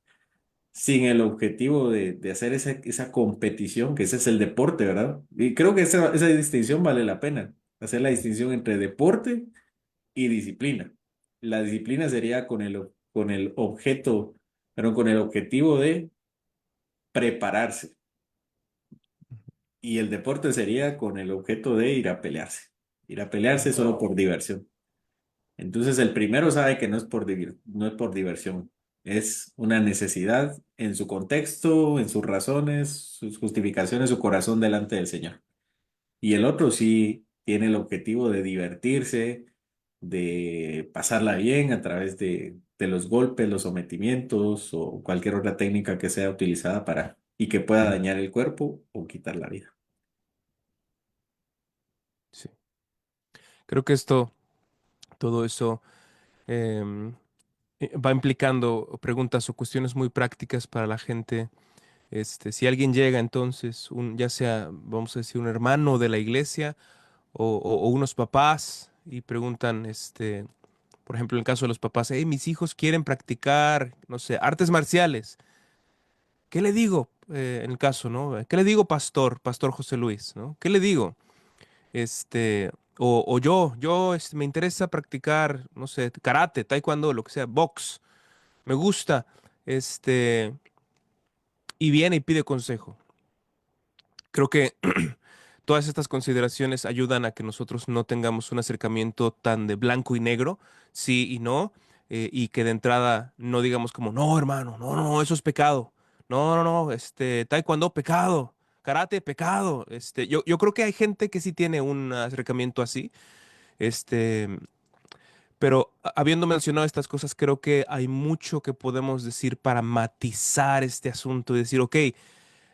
sin el objetivo de hacer esa competición, que ese es el deporte, ¿verdad? Y creo que esa distinción vale la pena, hacer la distinción entre deporte y disciplina. La disciplina sería con el objeto, pero con el objetivo de prepararse. Y el deporte sería con el objeto de ir a pelearse. Ir a pelearse solo por diversión. Entonces el primero sabe que no es no es por diversión. Es una necesidad en su contexto, en sus razones, sus justificaciones, su corazón delante del Señor. Y el otro sí tiene el objetivo de divertirse, de pasarla bien a través de los golpes, los sometimientos o cualquier otra técnica que sea utilizada para y que pueda dañar el cuerpo o quitar la vida. Sí. Creo que todo eso em, va implicando preguntas o cuestiones muy prácticas para la gente. Si alguien llega entonces, ya sea, vamos a decir, un hermano de la iglesia o unos papás y preguntan, por ejemplo, en el caso de los papás, hey, mis hijos quieren practicar, no sé, artes marciales. ¿Qué le digo? En el caso, ¿no? ¿Qué le digo, pastor José Luis, ¿no? ¿Qué le digo? O yo, me interesa practicar, no sé, karate, taekwondo, lo que sea, box, me gusta, este, y viene y pide consejo. Creo que todas estas consideraciones ayudan a que nosotros no tengamos un acercamiento tan de blanco y negro, sí y no, y que de entrada no digamos como, no, hermano, no, no, eso es pecado. No, no, no, taekwondo, pecado. Karate, pecado. Yo creo que hay gente que sí tiene un acercamiento así, este, pero habiendo mencionado estas cosas, creo que hay mucho que podemos decir para matizar este asunto y decir, ok,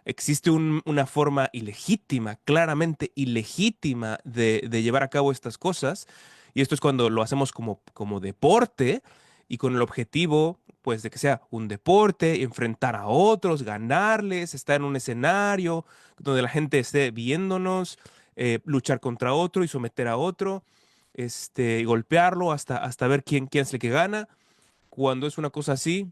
existe una forma ilegítima, claramente ilegítima de llevar a cabo estas cosas. Y esto es cuando lo hacemos como deporte y con el objetivo, pues, de que sea un deporte, enfrentar a otros, ganarles, estar en un escenario donde la gente esté viéndonos, luchar contra otro y someter a otro, golpearlo hasta ver quién es el que gana. Cuando es una cosa así,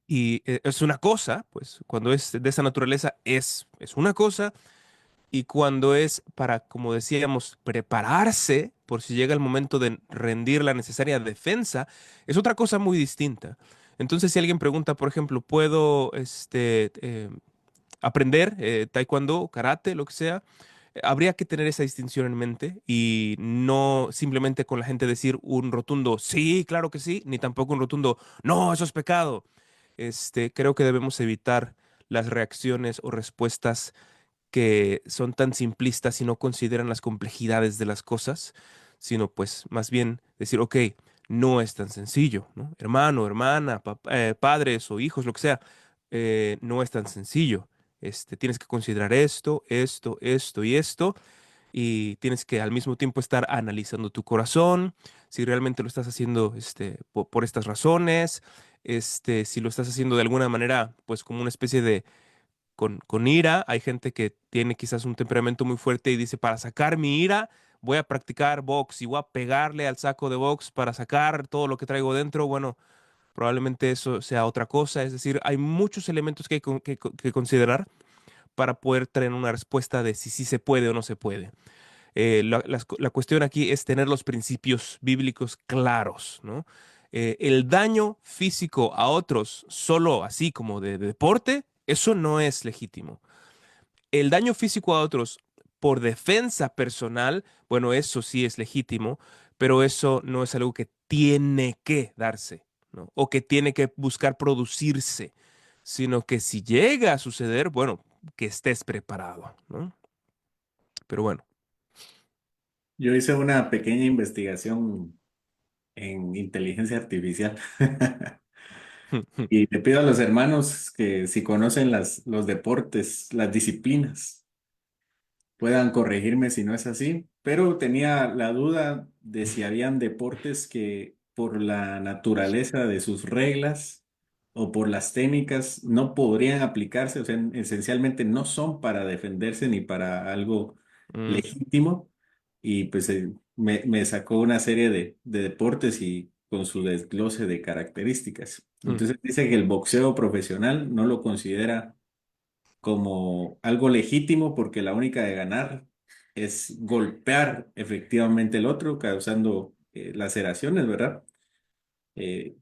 y es una cosa, pues cuando es de esa naturaleza es una cosa, y cuando es para, como decíamos, prepararse por si llega el momento de rendir la necesaria defensa, es otra cosa muy distinta. Entonces, si alguien pregunta, por ejemplo, ¿puedo aprender taekwondo, karate, lo que sea? Habría que tener esa distinción en mente y no simplemente con la gente decir un rotundo sí, claro que sí, ni tampoco un rotundo no, eso es pecado. Creo que debemos evitar las reacciones o respuestas que son tan simplistas y no consideran las complejidades de las cosas, sino pues más bien decir, ok, no es tan sencillo, ¿no? Hermano, hermana, padres o hijos, lo que sea, no es tan sencillo. Tienes que considerar esto y esto, y tienes que al mismo tiempo estar analizando tu corazón, si realmente lo estás haciendo por estas razones, si lo estás haciendo de alguna manera, pues como una especie de con ira. Hay gente que tiene quizás un temperamento muy fuerte y dice, para sacar mi ira, voy a practicar box y voy a pegarle al saco de box para sacar todo lo que traigo dentro. Bueno, probablemente eso sea otra cosa. Es decir, hay muchos elementos que hay que considerar para poder tener una respuesta de si sí se puede o no se puede. La cuestión aquí es tener los principios bíblicos claros, ¿no? El daño físico a otros solo así como de deporte, eso no es legítimo. El daño físico a otros por defensa personal, bueno, eso sí es legítimo, pero eso no es algo que tiene que darse, ¿no? O que tiene que buscar producirse, sino que si llega a suceder, bueno, que estés preparado, ¿no? Pero bueno. Yo hice una pequeña investigación en inteligencia artificial y le pido a los hermanos que si conocen los deportes, las disciplinas. puedan corregirme si no es así, pero tenía la duda de si habían deportes que por la naturaleza de sus reglas o por las técnicas no podrían aplicarse, o sea, esencialmente no son para defenderse ni para algo Mm, legítimo. Y pues me sacó una serie de deportes y con su desglose de características. mm, Entonces dice que el boxeo profesional no lo considera como algo legítimo porque la única de ganar es golpear efectivamente el otro, causando laceraciones, ¿verdad?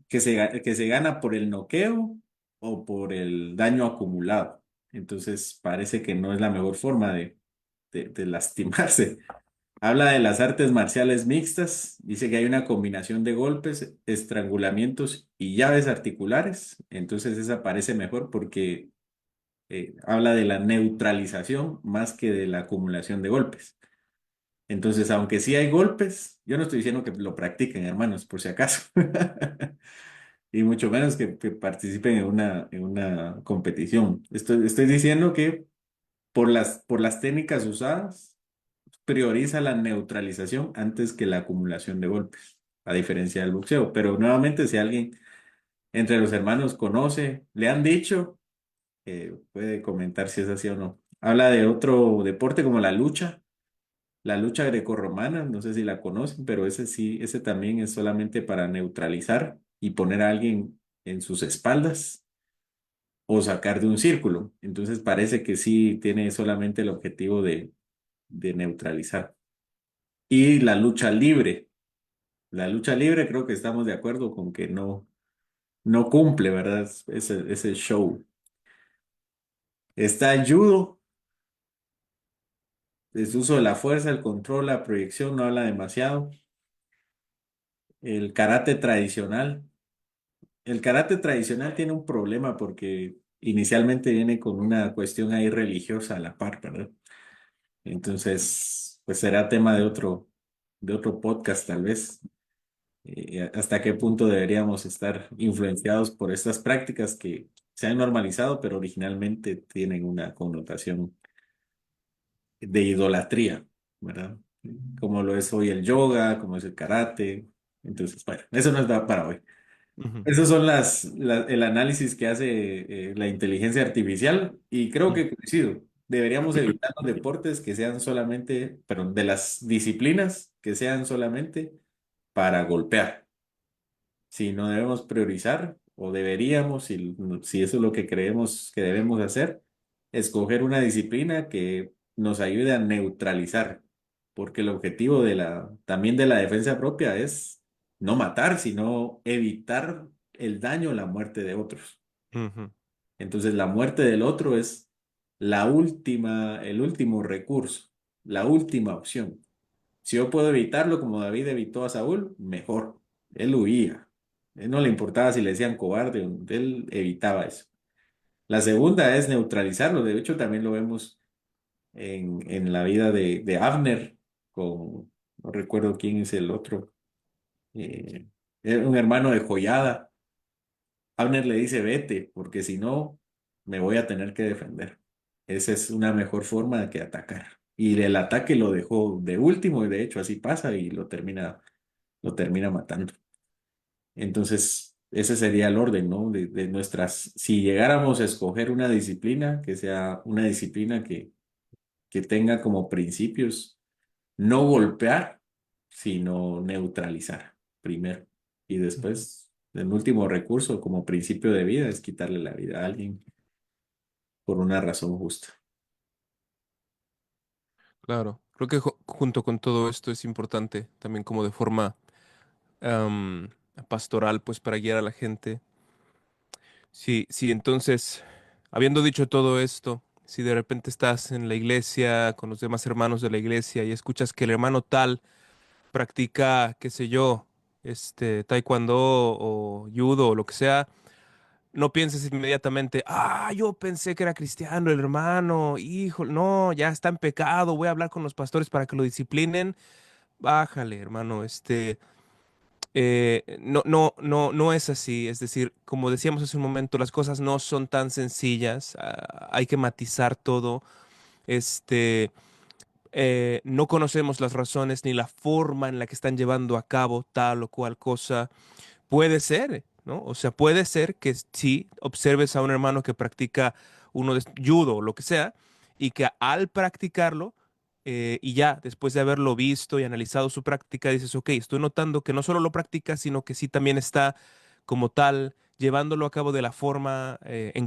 Que se gana por el noqueo o por el daño acumulado. Entonces parece que no es la mejor forma de lastimarse. Habla de las artes marciales mixtas, dice que hay una combinación de golpes, estrangulamientos y llaves articulares, entonces esa parece mejor porque habla de la neutralización más que de la acumulación de golpes. Entonces, aunque sí hay golpes, yo no estoy diciendo que lo practiquen, hermanos, por si acaso, y mucho menos que participen en una competición. Estoy diciendo que por las técnicas usadas, prioriza la neutralización antes que la acumulación de golpes, a diferencia del boxeo. Pero nuevamente, si alguien entre los hermanos conoce, le han dicho, puede comentar si es así o no. Habla de otro deporte como la lucha grecorromana, no sé si la conocen, pero ese sí, ese también es solamente para neutralizar y poner a alguien en sus espaldas o sacar de un círculo. Entonces parece que sí tiene solamente el objetivo de neutralizar. Y la lucha libre creo que estamos de acuerdo con que no cumple, ¿verdad? Ese show. Está el judo. El uso de la fuerza, el control, la proyección, no habla demasiado. El karate tradicional. El karate tradicional tiene un problema porque inicialmente viene con una cuestión ahí religiosa a la par, ¿verdad? Entonces, pues será tema de otro podcast tal vez. Hasta qué punto deberíamos estar influenciados por estas prácticas que se han normalizado, pero originalmente tienen una connotación de idolatría, ¿verdad? Como lo es hoy el yoga, como es el karate. Entonces, bueno, eso no es para hoy. ujú, Esos son el análisis que hace la inteligencia artificial y creo mm, que coincido. Deberíamos evitar los deportes que sean solamente, perdón, de las disciplinas que sean solamente para golpear. Si no debemos priorizar o deberíamos, si eso es lo que creemos que debemos hacer, escoger una disciplina que nos ayude a neutralizar, porque el objetivo también de la defensa propia es no matar, sino evitar el daño o la muerte de otros. ujú, Entonces, la muerte del otro es el último recurso, la última opción. Si yo puedo evitarlo como David evitó a Saúl, mejor. Él huía. Él no le importaba si le decían cobarde, él evitaba eso. La segunda es neutralizarlo. De hecho, también lo vemos en la vida de Abner, no recuerdo quién es el otro, era un hermano de Joyada. Abner le dice, vete, porque si no, me voy a tener que defender. Esa es una mejor forma que atacar. Y el ataque lo dejó de último, y de hecho así pasa y lo termina matando. Entonces, ese sería el orden, ¿no? De nuestras, si llegáramos a escoger una disciplina, que sea una disciplina que tenga como principios no golpear, sino neutralizar primero. Y ujú. después, el último recurso como principio de vida es quitarle la vida a alguien por una razón justa. Claro, creo que junto con todo esto es importante también como de forma am, pastoral, pues para guiar a la gente. Sí, sí, entonces, habiendo dicho todo esto, si de repente estás en la iglesia con los demás hermanos de la iglesia y escuchas que el hermano tal practica, qué sé yo, taekwondo o judo o lo que sea, no pienses inmediatamente, yo pensé que era cristiano el hermano, hijo, no, ya está en pecado, voy a hablar con los pastores para que lo disciplinen. Bájale, hermano, no, no, no, no es así. Es decir, como decíamos hace un momento, las cosas no son tan sencillas. Hay que matizar todo. Este, no conocemos las razones ni la forma en la que están llevando a cabo tal o cual cosa. Puede ser, ¿no? O sea, puede ser que sí observes a un hermano que practica uno de judo o lo que sea, y que al practicarlo, y ya después de haberlo visto y analizado su práctica, dices, ok, estoy notando que no solo lo practica, sino que sí también está como tal llevándolo a cabo de la forma,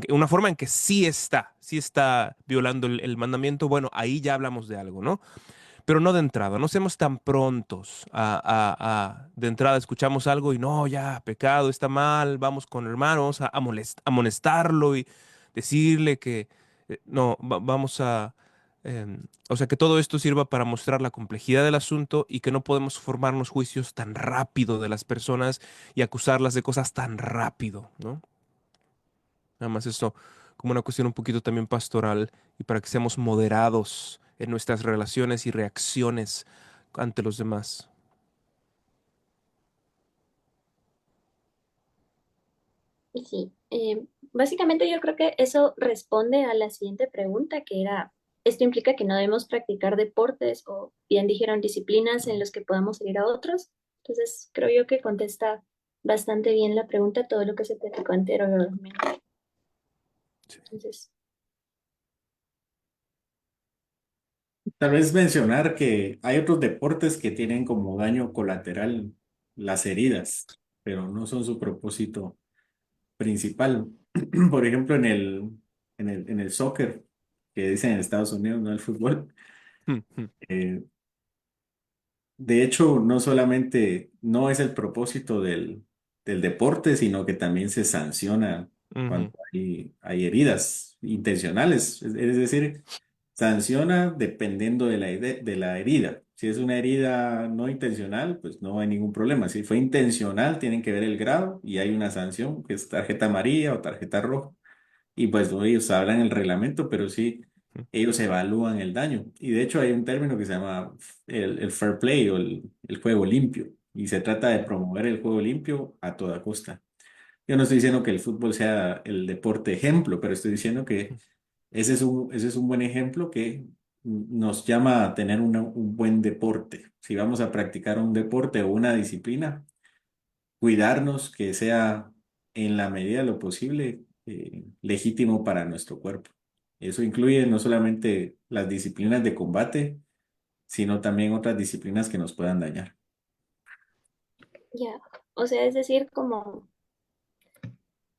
una forma en que sí está violando el mandamiento. Bueno, ahí ya hablamos de algo, ¿no? Pero no de entrada, no seamos tan prontos de entrada escuchamos algo y no, ya, pecado, está mal, vamos con el hermano, vamos amonestarlo y decirle que no, vamos o sea, que todo esto sirva para mostrar la complejidad del asunto y que no podemos formarnos juicios tan rápido de las personas y acusarlas de cosas tan rápido, ¿no? Nada más esto como una cuestión un poquito también pastoral y para que seamos moderados en nuestras relaciones y reacciones ante los demás. Y sí, básicamente yo creo que eso responde a la siguiente pregunta, que era, ¿esto implica que no debemos practicar deportes o bien dijeron disciplinas en los que podamos seguir a otros? Entonces, creo yo que contesta bastante bien la pregunta todo lo que se platicó anteriormente. Sí. Entonces, Tal vez mencionar que hay otros deportes que tienen como daño colateral las heridas, pero no son su propósito principal. Por ejemplo, en el soccer, que dicen en Estados Unidos, no el fútbol. eh, de hecho, no solamente no es el propósito del deporte, sino que también se sanciona Ujú, cuando hay heridas intencionales. Es decir, sanciona dependiendo de la herida. Si es una herida no intencional, pues no hay ningún problema. Si fue intencional, tienen que ver el grado y hay una sanción, que es tarjeta amarilla o tarjeta roja. Y pues no, ellos hablan el reglamento, pero sí, ujú, ellos evalúan el daño. Y de hecho hay un término que se llama el fair play o el juego limpio. Y se trata de promover el juego limpio a toda costa. Yo no estoy diciendo que el fútbol sea el deporte ejemplo, pero estoy diciendo que ese es un buen ejemplo que nos llama a tener un buen deporte. Si vamos a practicar un deporte o una disciplina, cuidarnos que sea en la medida de lo posible legítimo para nuestro cuerpo. Eso incluye no solamente las disciplinas de combate, sino también otras disciplinas que nos puedan dañar. ya, o sea, es decir, como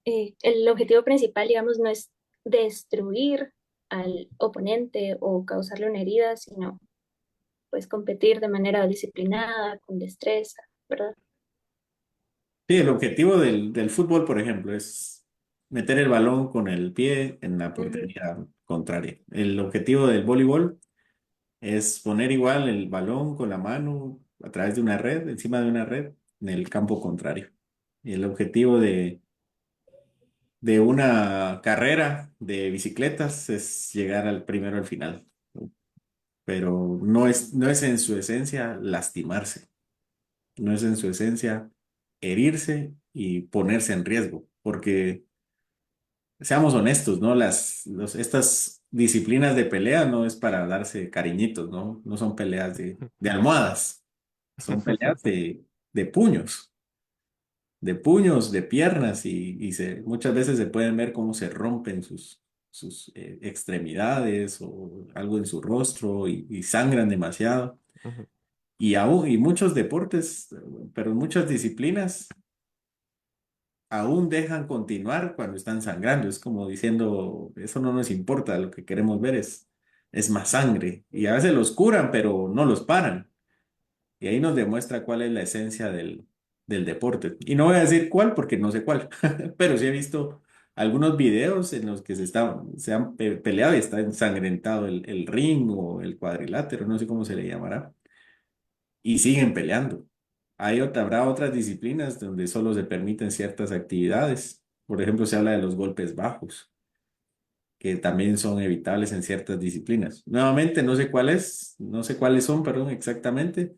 el objetivo principal, digamos, no es destruir al oponente o causarle una herida, sino pues competir de manera disciplinada, con destreza, ¿verdad? Sí, el objetivo del fútbol, por ejemplo, es meter el balón con el pie en la Ujú. portería contraria. El objetivo del voleibol es poner igual el balón con la mano a través de una red, encima de una red, en el campo contrario. Y el objetivo de una carrera de bicicletas es llegar al primero al final, ¿no? Pero no es en su esencia lastimarse, no es en su esencia herirse y ponerse en riesgo, porque seamos honestos, ¿no? Estas disciplinas de pelea no es para darse cariñitos, ¿no? No son peleas de almohadas, son peleas de puños, de puños, de piernas y muchas veces se pueden ver cómo se rompen sus extremidades o algo en su rostro y sangran demasiado. ujú, Y muchos deportes, pero muchas disciplinas aún dejan continuar cuando están sangrando. Es como diciendo, eso no nos importa, lo que queremos ver es más sangre. Y a veces los curan, pero no los paran. Y ahí nos demuestra cuál es la esencia del deporte. Y no voy a decir cuál porque no sé cuál, pero sí he visto algunos videos en los que se han peleado y está ensangrentado el ring o el cuadrilátero, no sé cómo se le llamará, y siguen peleando. Habrá otras disciplinas donde solo se permiten ciertas actividades. Por ejemplo, se habla de los golpes bajos, que también son evitables en ciertas disciplinas. Nuevamente, no sé cuáles son, perdón, exactamente,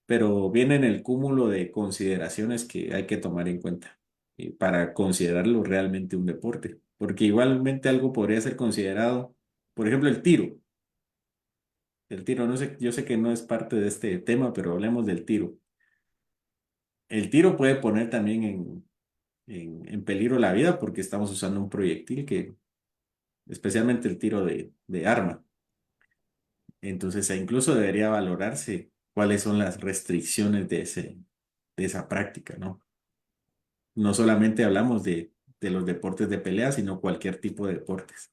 pero viene en el cúmulo de consideraciones que hay que tomar en cuenta para considerarlo realmente un deporte. Porque igualmente algo podría ser considerado, por ejemplo, el tiro. El tiro, no sé, yo sé que no es parte de este tema, pero hablemos del tiro. El tiro puede poner también en peligro la vida porque estamos usando un proyectil que, especialmente el tiro de arma. Entonces, incluso debería valorarse cuáles son las restricciones de esa práctica, ¿no? No solamente hablamos de los deportes de pelea, sino cualquier tipo de deportes.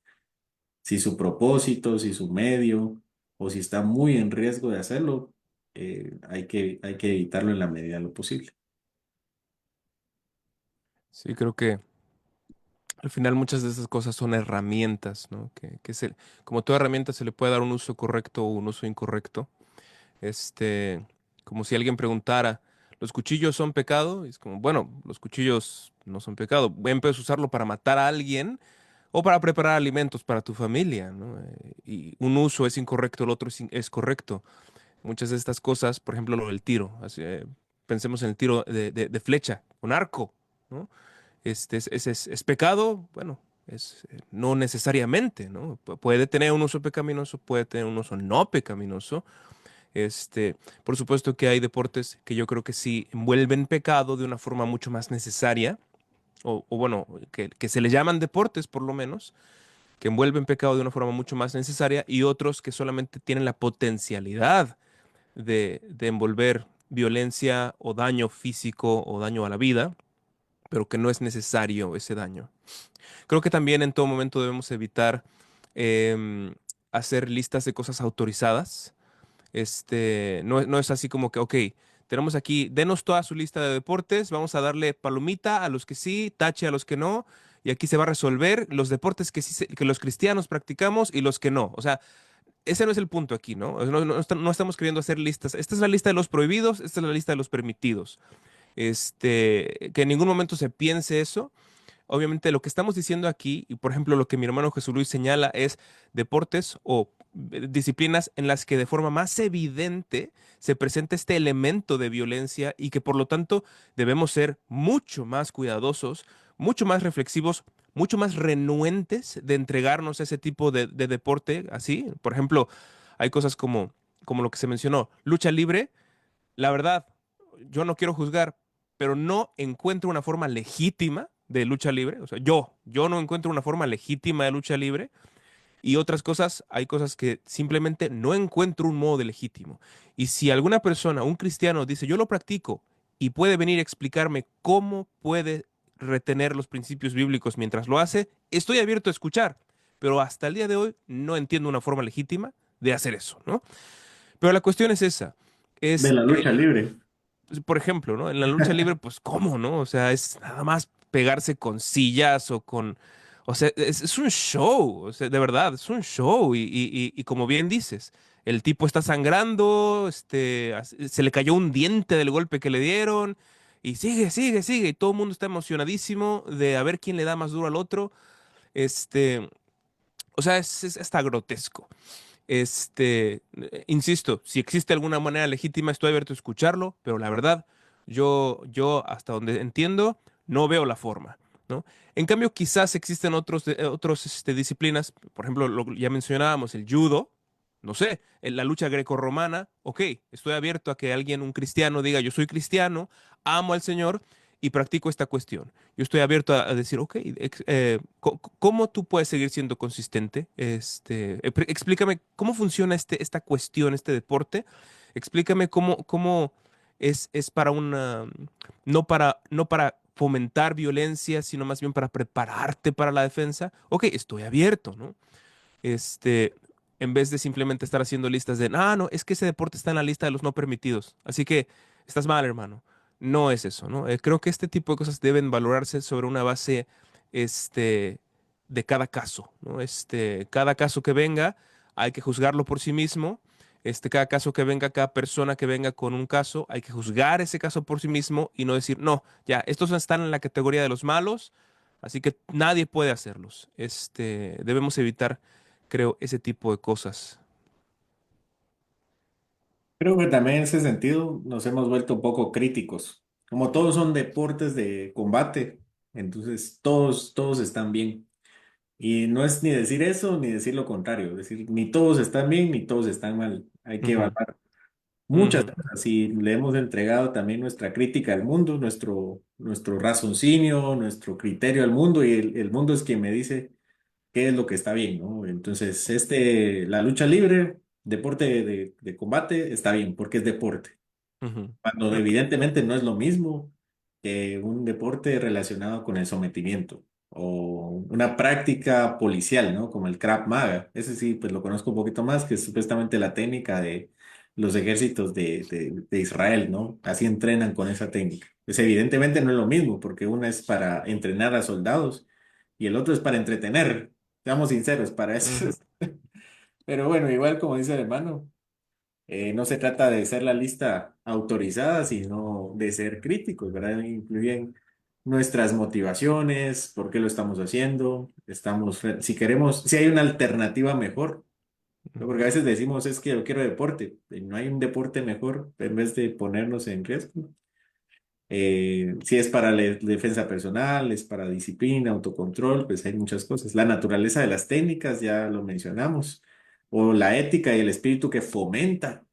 Si su propósito, si su medio, o si está muy en riesgo de hacerlo, hay que evitarlo en la medida de lo posible. Sí, creo que al final muchas de esas cosas son herramientas, ¿no? Como toda herramienta se le puede dar un uso correcto o un uso incorrecto. Este, como si alguien preguntara, ¿los cuchillos son pecado? Y es como, bueno, los cuchillos no son pecado. Puedes usarlo para matar a alguien o para preparar alimentos para tu familia, ¿no? Y un uso es incorrecto, el otro es correcto. Muchas de estas cosas, por ejemplo, lo del tiro. Pensemos en el tiro de flecha, con arco, ¿no? ¿Es pecado? Bueno, no necesariamente, ¿no? Puede tener un uso pecaminoso, puede tener un uso no pecaminoso. Por supuesto que hay deportes que yo creo que sí envuelven pecado de una forma mucho más necesaria, o bueno, que se le llaman deportes por lo menos, que envuelven pecado de una forma mucho más necesaria, y otros que solamente tienen la potencialidad de envolver violencia o daño físico o daño a la vida, pero que no es necesario ese daño. Creo que también en todo momento debemos evitar em, hacer listas de cosas autorizadas. No es así como que, ok, tenemos aquí, denos toda su lista de deportes, vamos a darle palomita a los que sí, tache a los que no, y aquí se va a resolver los deportes que que los cristianos practicamos y los que no. O sea, ese no es el punto aquí, ¿no? No estamos queriendo hacer listas. Esta es la lista de los prohibidos, esta es la lista de los permitidos. Que en ningún momento se piense eso. Obviamente lo que estamos diciendo aquí, y por ejemplo lo que mi hermano Jesús Luis señala, es deportes o disciplinas en las que de forma más evidente se presenta este elemento de violencia y que por lo tanto debemos ser mucho más cuidadosos, mucho más reflexivos, mucho más renuentes de entregarnos a ese tipo de deporte así. Por ejemplo, hay cosas como lo que se mencionó, lucha libre. La verdad, yo no quiero juzgar, pero no encuentro una forma legítima de lucha libre. O sea, yo no encuentro una forma legítima de lucha libre. Y otras cosas, hay cosas que simplemente no encuentro un modo de legítimo. Y si alguna persona, un cristiano, dice, yo lo practico y puede venir a explicarme cómo puede retener los principios bíblicos mientras lo hace, estoy abierto a escuchar. Pero hasta el día de hoy no entiendo una forma legítima de hacer eso, ¿no? Pero la cuestión es esa. De Es la lucha libre. por ejemplo, ¿no? En la lucha libre, pues, ¿cómo, no? O sea, es nada más pegarse con sillas o con... O sea, es un show, o sea, de verdad, es un show. Y como bien dices, el tipo está sangrando, se le cayó un diente del golpe que le dieron, y sigue, sigue, sigue, y todo el mundo está emocionadísimo de a ver quién le da más duro al otro. Este, o sea, es hasta grotesco. Insisto, si existe alguna manera legítima, estoy abierto a escucharlo, pero la verdad, yo hasta donde entiendo, no veo la forma, ¿no? En cambio, quizás existen otros disciplinas, por ejemplo, ya mencionábamos el judo, no sé, en la lucha grecorromana, ok, estoy abierto a que alguien, un cristiano, diga, yo soy cristiano, amo al Señor y practico esta cuestión. Yo estoy abierto a decir, ok, ¿cómo tú puedes seguir siendo consistente? Explícame cómo funciona esta cuestión, este deporte. Explícame cómo es para no para fomentar violencia, sino más bien para prepararte para la defensa. Ok, estoy abierto, ¿no? Este, en vez de simplemente estar haciendo listas de, ah, no, es que ese deporte está en la lista de los no permitidos. Así que estás mal, hermano. No es eso, ¿no? Creo que este tipo de cosas deben valorarse sobre una base, este, de cada caso, ¿no? Cada caso que venga, hay que juzgarlo por sí mismo. Cada caso que venga, cada persona que venga con un caso, hay que juzgar ese caso por sí mismo y no decir, no, ya, estos están en la categoría de los malos, así que nadie puede hacerlos. Debemos evitar, creo, ese tipo de cosas. Creo que también en ese sentido nos hemos vuelto un poco críticos. Como todos son deportes de combate, entonces todos están bien. Y no es ni decir eso ni decir lo contrario, es decir, ni todos están bien ni todos están mal. Hay que Ujú, evaluar muchas ujú, cosas y le hemos entregado también nuestra crítica al mundo, nuestro raciocinio, nuestro criterio al mundo y el mundo es quien me dice qué es lo que está bien, ¿no? Entonces, la lucha libre, deporte de combate, está bien porque es deporte, ujú. cuando evidentemente no es lo mismo que un deporte relacionado con el sometimiento o una práctica policial, ¿no? Como el Krav Maga. Ese sí, pues lo conozco un poquito más, que es supuestamente la técnica de los ejércitos de Israel, ¿no? Así entrenan con esa técnica. Pues evidentemente no es lo mismo, porque una es para entrenar a soldados y el otro es para entretener. Seamos sinceros, para eso. Ujú, Pero bueno, igual como dice el hermano. No se trata de ser la lista autorizada, sino de ser críticos, ¿verdad? Incluyen nuestras motivaciones, por qué lo estamos haciendo, si queremos, si hay una alternativa mejor, ¿no? ujú, Porque a veces decimos, es que yo quiero deporte, y no hay un deporte mejor en vez de ponernos en riesgo. Si es para defensa personal, es para disciplina, autocontrol, pues hay muchas cosas. La naturaleza de las técnicas, ya lo mencionamos, o la ética y el espíritu que fomenta,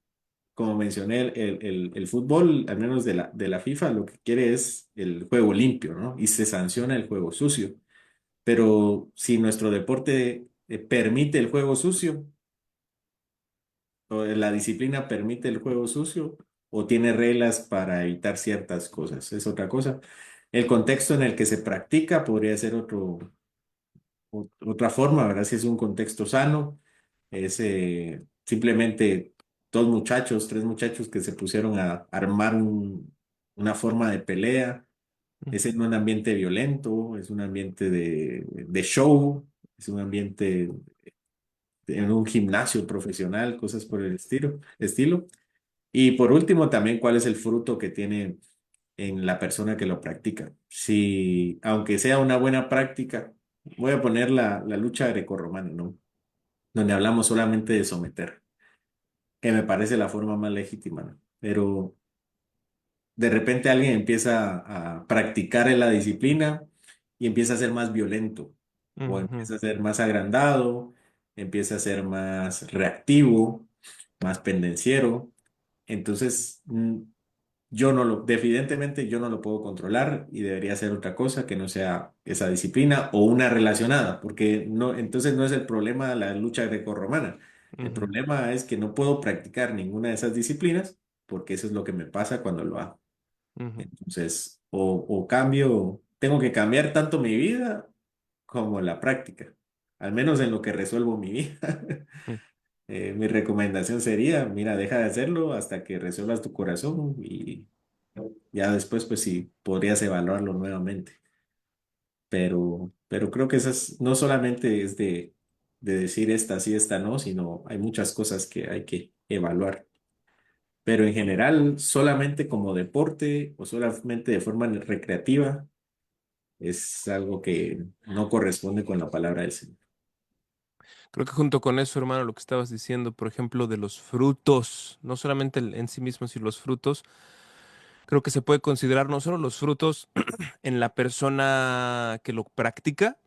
como mencioné, el fútbol, al menos de la FIFA, lo que quiere es el juego limpio, ¿no? Y se sanciona el juego sucio. Pero si nuestro deporte permite el juego sucio, o la disciplina permite el juego sucio, o tiene reglas para evitar ciertas cosas, es otra cosa. El contexto en el que se practica podría ser otra forma, ¿verdad? Si es un contexto sano, es simplemente dos muchachos, tres muchachos que se pusieron a armar una forma de pelea. Es en un ambiente violento, es un ambiente de show, es un ambiente en un gimnasio profesional, cosas por el estilo. Y por último, también cuál es el fruto que tiene en la persona que lo practica. Si, aunque sea una buena práctica, voy a poner la lucha grecorromana, ¿no? Donde hablamos solamente de someter, que me parece la forma más legítima, ¿no? Pero de repente alguien empieza a practicar en la disciplina y empieza a ser más violento, o ujú, empieza a ser más agrandado, empieza a ser más reactivo, más pendenciero. Entonces, evidentemente yo no lo puedo controlar y debería ser otra cosa que no sea esa disciplina o una relacionada, porque no, entonces no es el problema de la lucha grecorromana. El ujú, problema es que no puedo practicar ninguna de esas disciplinas porque eso es lo que me pasa cuando lo hago. ujú, Entonces, o cambio, tengo que cambiar tanto mi vida como la práctica, al menos en lo que resuelvo mi vida. ujú. Mi recomendación sería, mira, deja de hacerlo hasta que resuelvas tu corazón y ya después, pues sí, podrías evaluarlo nuevamente. Pero creo que no solamente es de decir esta sí, esta no, sino hay muchas cosas que hay que evaluar. Pero en general, solamente como deporte o solamente de forma recreativa, es algo que no corresponde con la palabra del Señor. Creo que junto con eso, hermano, lo que estabas diciendo, por ejemplo, de los frutos, no solamente en sí mismos, sino los frutos, creo que se puede considerar no solo los frutos en la persona que lo practica,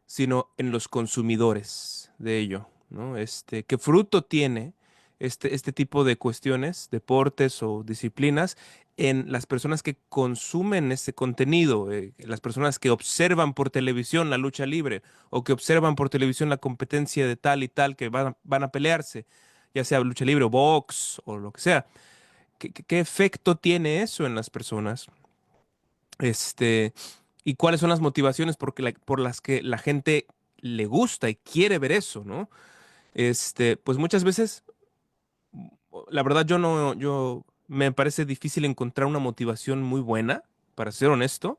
sino en los consumidores de ello, ¿no? ¿Qué fruto tiene este tipo de cuestiones, deportes o disciplinas en las personas que consumen ese contenido, las personas que observan por televisión la lucha libre o que observan por televisión la competencia de tal y tal que van a pelearse, ya sea lucha libre o box o lo que sea? ¿Qué efecto tiene eso en las personas? Este, y cuáles son las motivaciones por las que la gente le gusta y quiere ver eso, ¿no? Pues muchas veces, la verdad, yo me parece difícil encontrar una motivación muy buena, para ser honesto.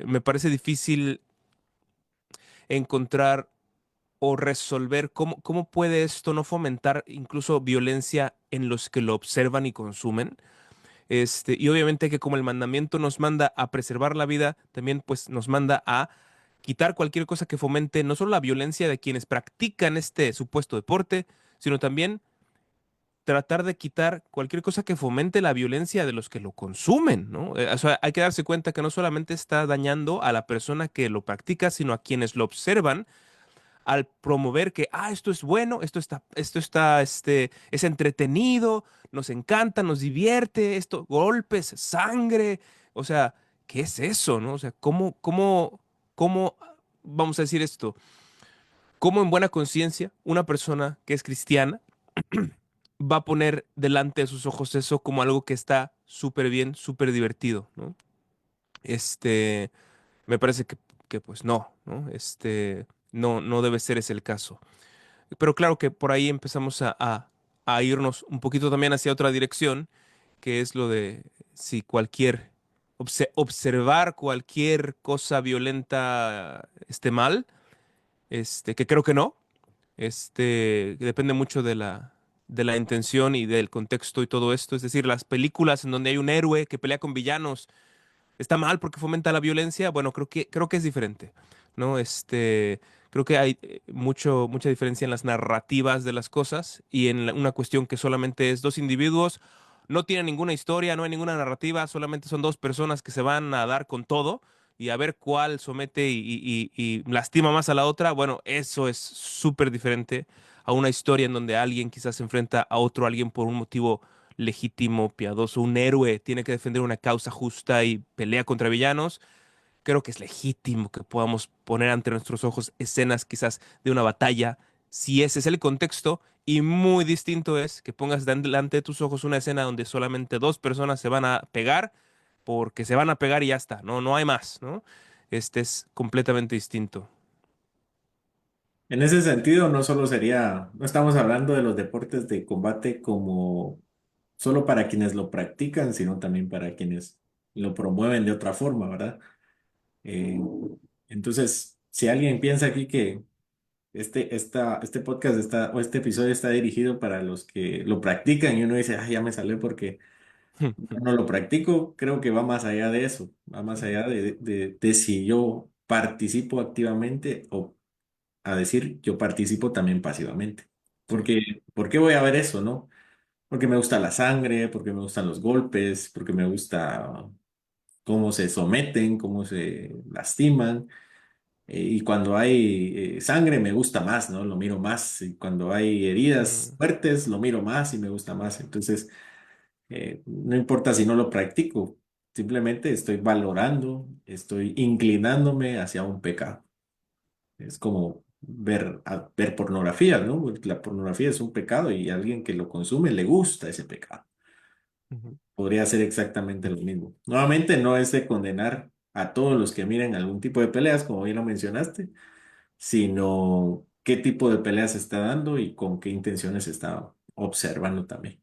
Me parece difícil encontrar o resolver cómo puede esto no fomentar incluso violencia en los que lo observan y consumen. Y obviamente que como el mandamiento nos manda a preservar la vida, también pues nos manda a quitar cualquier cosa que fomente no solo la violencia de quienes practican este supuesto deporte, sino también tratar de quitar cualquier cosa que fomente la violencia de los que lo consumen, ¿no? O sea, hay que darse cuenta que no solamente está dañando a la persona que lo practica, sino a quienes lo observan al promover que, esto es bueno, es entretenido, nos encanta, nos divierte, esto, golpes, sangre, o sea, ¿qué es eso, no? O sea, cómo, vamos a decir esto, cómo en buena conciencia una persona que es cristiana va a poner delante de sus ojos eso como algo que está súper bien, súper divertido, ¿no? Este, me parece que pues no, ¿no? No debe ser ese el caso. Pero claro que por ahí empezamos a irnos un poquito también hacia otra dirección, que es lo de si observar cualquier cosa violenta esté mal, que creo que no, que depende mucho de la intención y del contexto y todo esto. Es decir, las películas en donde hay un héroe que pelea con villanos está mal porque fomenta la violencia. Bueno, creo que es diferente, ¿no? Creo que hay mucha diferencia en las narrativas de las cosas y en una cuestión que solamente es dos individuos, no tiene ninguna historia, no hay ninguna narrativa, solamente son dos personas que se van a dar con todo y a ver cuál somete y lastima más a la otra. Bueno, eso es súper diferente a una historia en donde alguien quizás se enfrenta a otro alguien por un motivo legítimo, piadoso, un héroe tiene que defender una causa justa y pelea contra villanos. Creo que es legítimo que podamos poner ante nuestros ojos escenas quizás de una batalla, si ese es el contexto, y muy distinto es que pongas delante de tus ojos una escena donde solamente dos personas se van a pegar porque se van a pegar y ya está, no hay más, ¿no? Este es completamente distinto. En ese sentido, no solo sería, no estamos hablando de los deportes de combate como solo para quienes lo practican, sino también para quienes lo promueven de otra forma, ¿verdad? Eh, entonces, si alguien piensa aquí que este podcast está, o este episodio está dirigido para los que lo practican y uno dice, ya me salió porque yo no lo practico, creo que va más allá de eso, va más allá de si yo participo activamente o a decir yo participo también pasivamente. Sí. Porque, ¿por qué voy a ver eso, no? Porque me gusta la sangre, porque me gustan los golpes, porque me gusta cómo se someten, cómo se lastiman. Y cuando hay sangre me gusta más, ¿no? Lo miro más. Y cuando hay heridas Mm, fuertes, lo miro más y me gusta más. Entonces, no importa si no lo practico, simplemente estoy valorando, estoy inclinándome hacia un pecado. Es como ver pornografía, ¿no? Porque la pornografía es un pecado y a alguien que lo consume le gusta ese pecado. ujú. Podría ser exactamente lo mismo. Nuevamente, no es de condenar a todos los que miren algún tipo de peleas, como bien lo mencionaste, sino qué tipo de peleas se está dando y con qué intenciones se está observando también.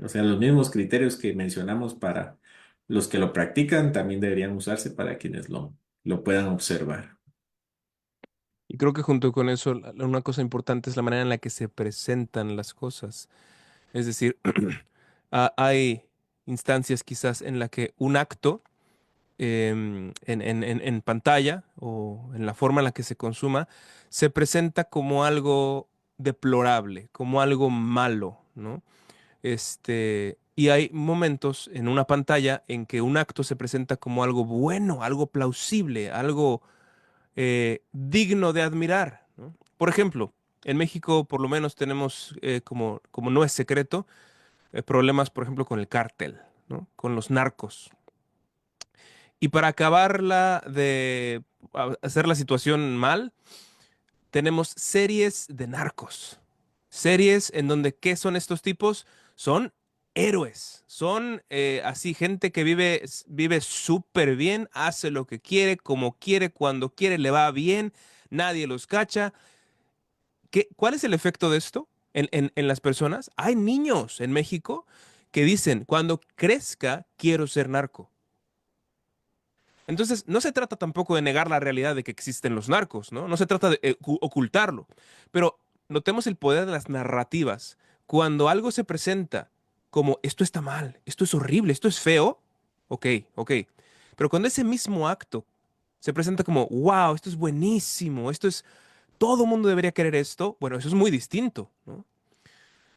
O sea, los mismos criterios que mencionamos para los que lo practican también deberían usarse para quienes lo puedan observar. Y creo que junto con eso, una cosa importante es la manera en la que se presentan las cosas. Es decir, hay instancias quizás en la que un acto en pantalla o en la forma en la que se consuma se presenta como algo deplorable, como algo malo, ¿no? Y hay momentos en una pantalla en que un acto se presenta como algo bueno, algo plausible, algo digno de admirar, ¿no? Por ejemplo, en México por lo menos tenemos, como no es secreto, problemas, por ejemplo, con el cártel, ¿no? Con los narcos. Y para acabarla de hacer la situación mal, tenemos series de narcos. Series en donde, ¿qué son estos tipos? Son héroes. Son así gente que vive súper bien, hace lo que quiere, como quiere, cuando quiere, le va bien, nadie los cacha. ¿Cuál es el efecto de esto en las personas? Hay niños en México que dicen, cuando crezca, quiero ser narco. Entonces, no se trata tampoco de negar la realidad de que existen los narcos, ¿no? No se trata de ocultarlo, pero notemos el poder de las narrativas. Cuando algo se presenta como esto está mal, esto es horrible, esto es feo, ok, ok. Pero cuando ese mismo acto se presenta como, wow, esto es buenísimo, todo mundo debería querer esto, bueno, eso es muy distinto, ¿no?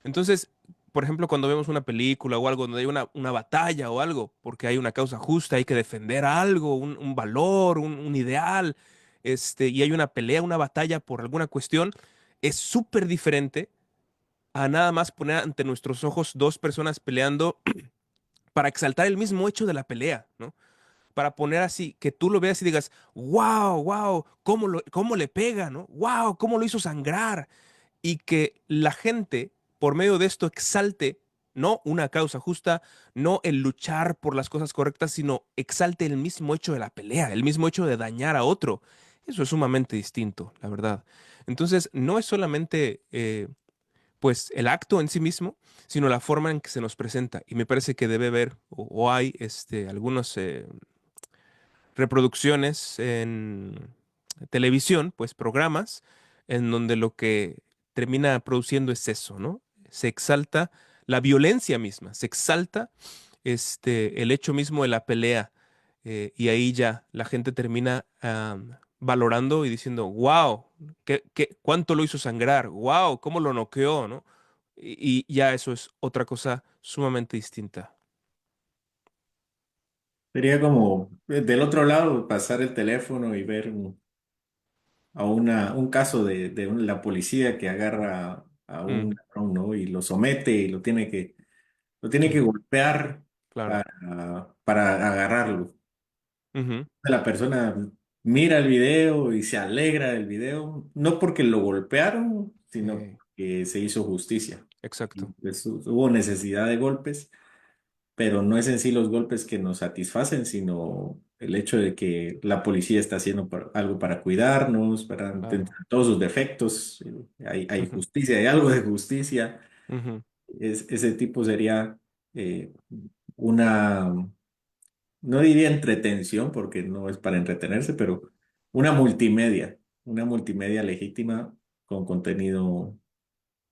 Entonces, por ejemplo, cuando vemos una película o algo donde hay una batalla o algo, porque hay una causa justa, hay que defender algo, un valor, un ideal, y hay una pelea, una batalla por alguna cuestión, es súper diferente a nada más poner ante nuestros ojos dos personas peleando para exaltar el mismo hecho de la pelea, ¿no? Para poner así, que tú lo veas y digas, wow, wow, cómo le pega, ¿no? Wow, cómo lo hizo sangrar. Y que la gente, por medio de esto, exalte no una causa justa, no el luchar por las cosas correctas, sino exalte el mismo hecho de la pelea, el mismo hecho de dañar a otro. Eso es sumamente distinto, la verdad. Entonces, no es solamente pues el acto en sí mismo, sino la forma en que se nos presenta. Y me parece que debe haber o hay algunos reproducciones en televisión, pues programas en donde lo que termina produciendo es eso, ¿no? Se exalta la violencia misma, se exalta el hecho mismo de la pelea, y ahí ya la gente termina valorando y diciendo, wow, cuánto lo hizo sangrar, wow, cómo lo noqueó, ¿no? Y ya eso es otra cosa sumamente distinta. Sería como del otro lado pasar el teléfono y ver un caso de la policía que agarra a un Mm, ladrón, ¿no? Y lo somete y lo tiene que sí, golpear claro. para agarrarlo. Ujú, La persona mira el video y se alegra del video, no porque lo golpearon, sino sí, que se hizo justicia. Y exacto. pues hubo necesidad de golpes, pero no es en sí los golpes que nos satisfacen, sino el hecho de que la policía está haciendo algo para cuidarnos, para entre Claro. todos sus defectos, hay Ujú, justicia, hay algo de justicia. ujú, Ese tipo sería eh, una, no diría entretención, porque no es para entretenerse, pero una multimedia legítima con contenido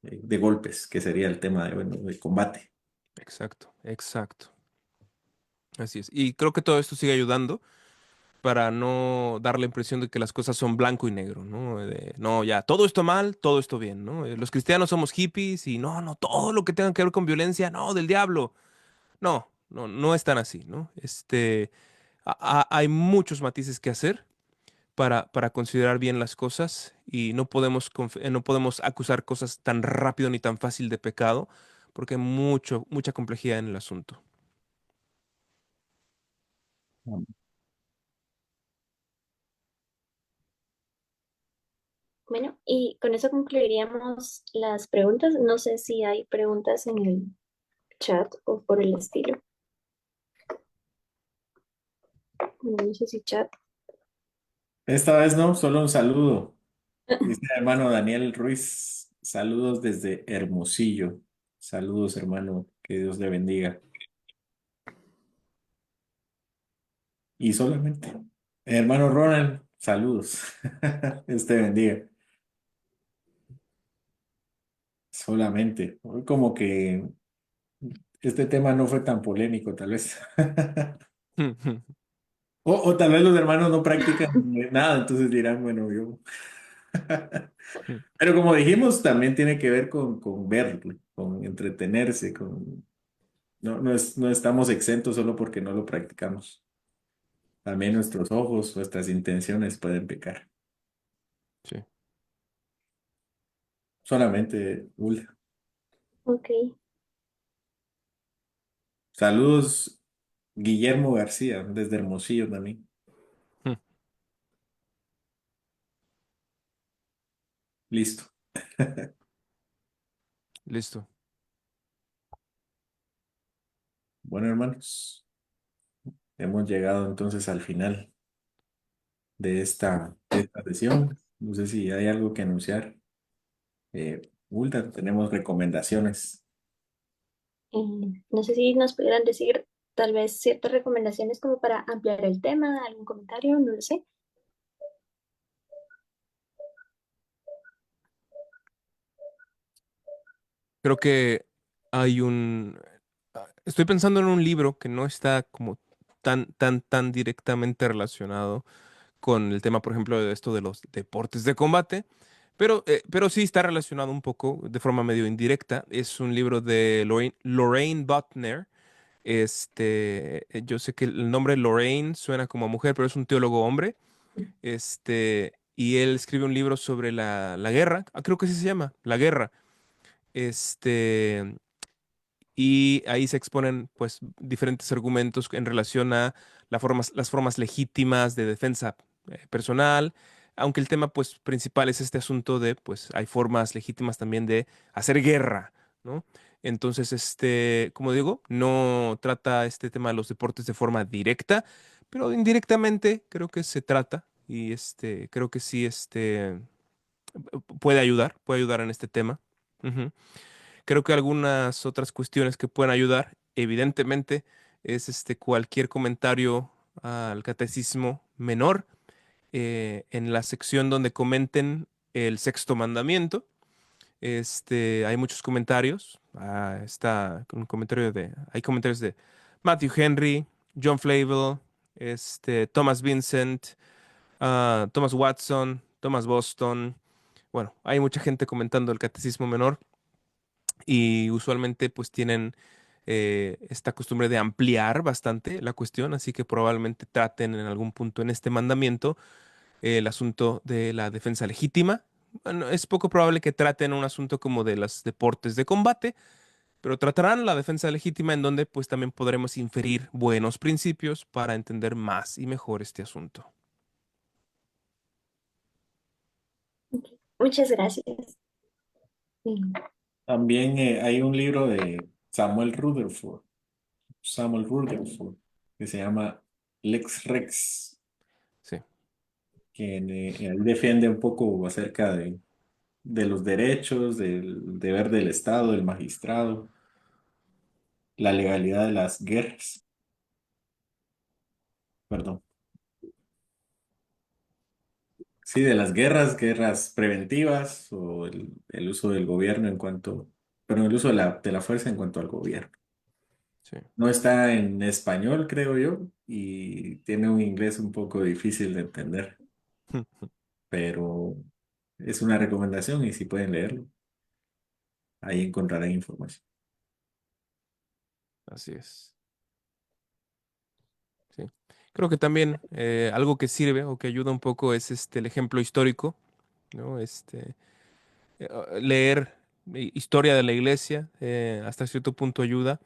de golpes, que sería el tema bueno, de combate. exacto, exacto. Así es. Y creo que todo esto sigue ayudando para no dar la impresión de que las cosas son blanco y negro, ¿no? No, ya, todo esto mal, todo esto bien, ¿no? Los cristianos somos hippies y no, no, todo lo que tenga que ver con violencia, no, del diablo. No, no, no es tan así, ¿no? Hay muchos matices que hacer para considerar bien las cosas y no podemos acusar cosas tan rápido ni tan fácil de pecado, porque hay mucha complejidad en el asunto. Bueno, y con eso concluiríamos las preguntas. No sé si hay preguntas en el chat o por el estilo. Bueno, no sé si chat. Esta vez no, solo un saludo. Dice el hermano Daniel Ruiz, saludos desde Hermosillo. Saludos, hermano, que Dios le bendiga. Y solamente, hermano Ronald, saludos. Dios te bendiga. Solamente. Hoy como que este tema no fue tan polémico, tal vez. O tal vez los hermanos no practican nada, entonces dirán, bueno, yo. Pero como dijimos, también tiene que ver con ver, con entretenerse, no estamos exentos solo porque no lo practicamos. También nuestros ojos, nuestras intenciones pueden pecar. Sí. Solamente, Ula. Ok, Saludos, Guillermo García, desde Hermosillo también. Listo. Listo. Bueno, hermanos, hemos llegado entonces al final de esta sesión. No sé si hay algo que anunciar. Ulta, tenemos recomendaciones. no sé si nos pudieran decir tal vez ciertas recomendaciones como para ampliar el tema, algún comentario, no lo sé. Creo que hay estoy pensando en un libro que no está como tan directamente relacionado con el tema, por ejemplo, de esto de los deportes de combate, Pero sí está relacionado un poco de forma medio indirecta. Es un libro de Lorraine Butner. Yo sé que el nombre Lorraine suena como mujer, pero es un teólogo hombre. Y él escribe un libro sobre la guerra. Creo que así se llama, La Guerra. Este, y ahí se exponen pues diferentes argumentos en relación a las formas legítimas de defensa personal, aunque el tema pues principal es este asunto de pues hay formas legítimas también de hacer guerra, ¿no? Entonces, como digo, no trata este tema de los deportes de forma directa, pero indirectamente creo que se trata y creo que sí, puede ayudar en este tema. Ujú. Creo que algunas otras cuestiones que pueden ayudar, evidentemente, es cualquier comentario al catecismo menor en la sección donde comenten el sexto mandamiento. Hay muchos comentarios. Está un comentario hay comentarios de Matthew Henry, John Flavel, Thomas Vincent, Thomas Watson, Thomas Boston. Bueno, hay mucha gente comentando el catecismo menor y usualmente pues tienen esta costumbre de ampliar bastante la cuestión, así que probablemente traten en algún punto en este mandamiento el asunto de la defensa legítima. Bueno, es poco probable que traten un asunto como de los deportes de combate, pero tratarán la defensa legítima en donde pues también podremos inferir buenos principios para entender más y mejor este asunto. Ok, muchas gracias. Mm, También hay un libro de Samuel Rutherford, que se llama Lex Rex, Sí. que ahí defiende un poco acerca de los derechos, del deber del Estado, del magistrado, la legalidad de las guerras, perdón. Sí, de las guerras preventivas o el uso del gobierno pero el uso de la fuerza en cuanto al gobierno. Sí. No está en español, creo yo, y tiene un inglés un poco difícil de entender, pero es una recomendación y si pueden leerlo, ahí encontrarán información. Así es. Sí. Creo que también algo que sirve o que ayuda un poco es el ejemplo histórico, ¿no? Leer historia de la iglesia hasta cierto punto ayuda.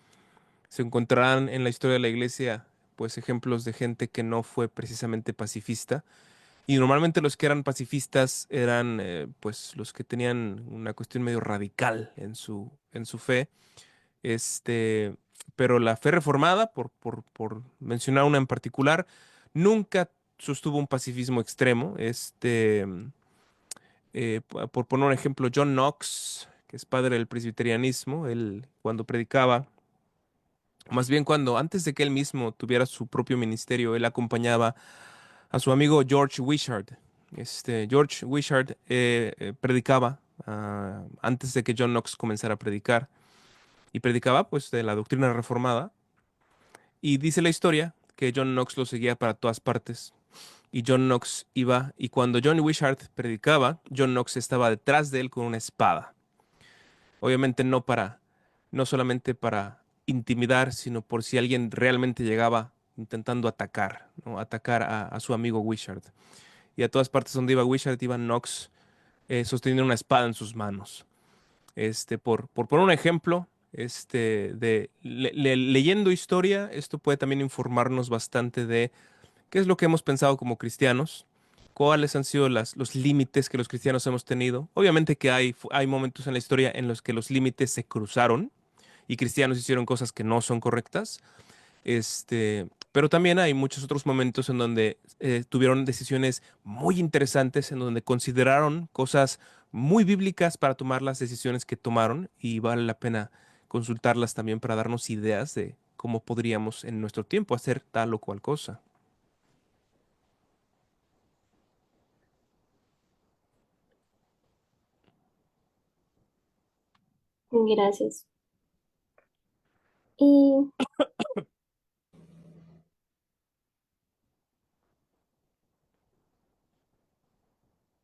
Se encontrarán en la historia de la iglesia pues ejemplos de gente que no fue precisamente pacifista y normalmente los que eran pacifistas eran pues los que tenían una cuestión medio radical en su fe. Este, pero la fe reformada, por mencionar una en particular, nunca sostuvo un pacifismo extremo. Por poner un ejemplo, John Knox, que es padre del presbiterianismo, él cuando predicaba, más bien cuando antes de que él mismo tuviera su propio ministerio, él acompañaba a su amigo George Wishart. George Wishart predicaba antes de que John Knox comenzara a predicar y predicaba pues de la doctrina reformada y dice la historia que John Knox lo seguía para todas partes y John Knox iba y cuando John Wishart predicaba, John Knox estaba detrás de él con una espada. Obviamente no solamente para intimidar, sino por si alguien realmente llegaba intentando atacar, ¿no? Atacar a su amigo Wishart. Y a todas partes donde iba Wishart iba Knox sosteniendo una espada en sus manos. Por poner un ejemplo, leyendo historia, esto puede también informarnos bastante de qué es lo que hemos pensado como cristianos, cuáles han sido los límites que los cristianos hemos tenido. Obviamente que hay momentos en la historia en los que los límites se cruzaron y cristianos hicieron cosas que no son correctas, pero también hay muchos otros momentos en donde tuvieron decisiones muy interesantes, en donde consideraron cosas muy bíblicas para tomar las decisiones que tomaron y vale la pena consultarlas también para darnos ideas de cómo podríamos en nuestro tiempo hacer tal o cual cosa. gracias. Y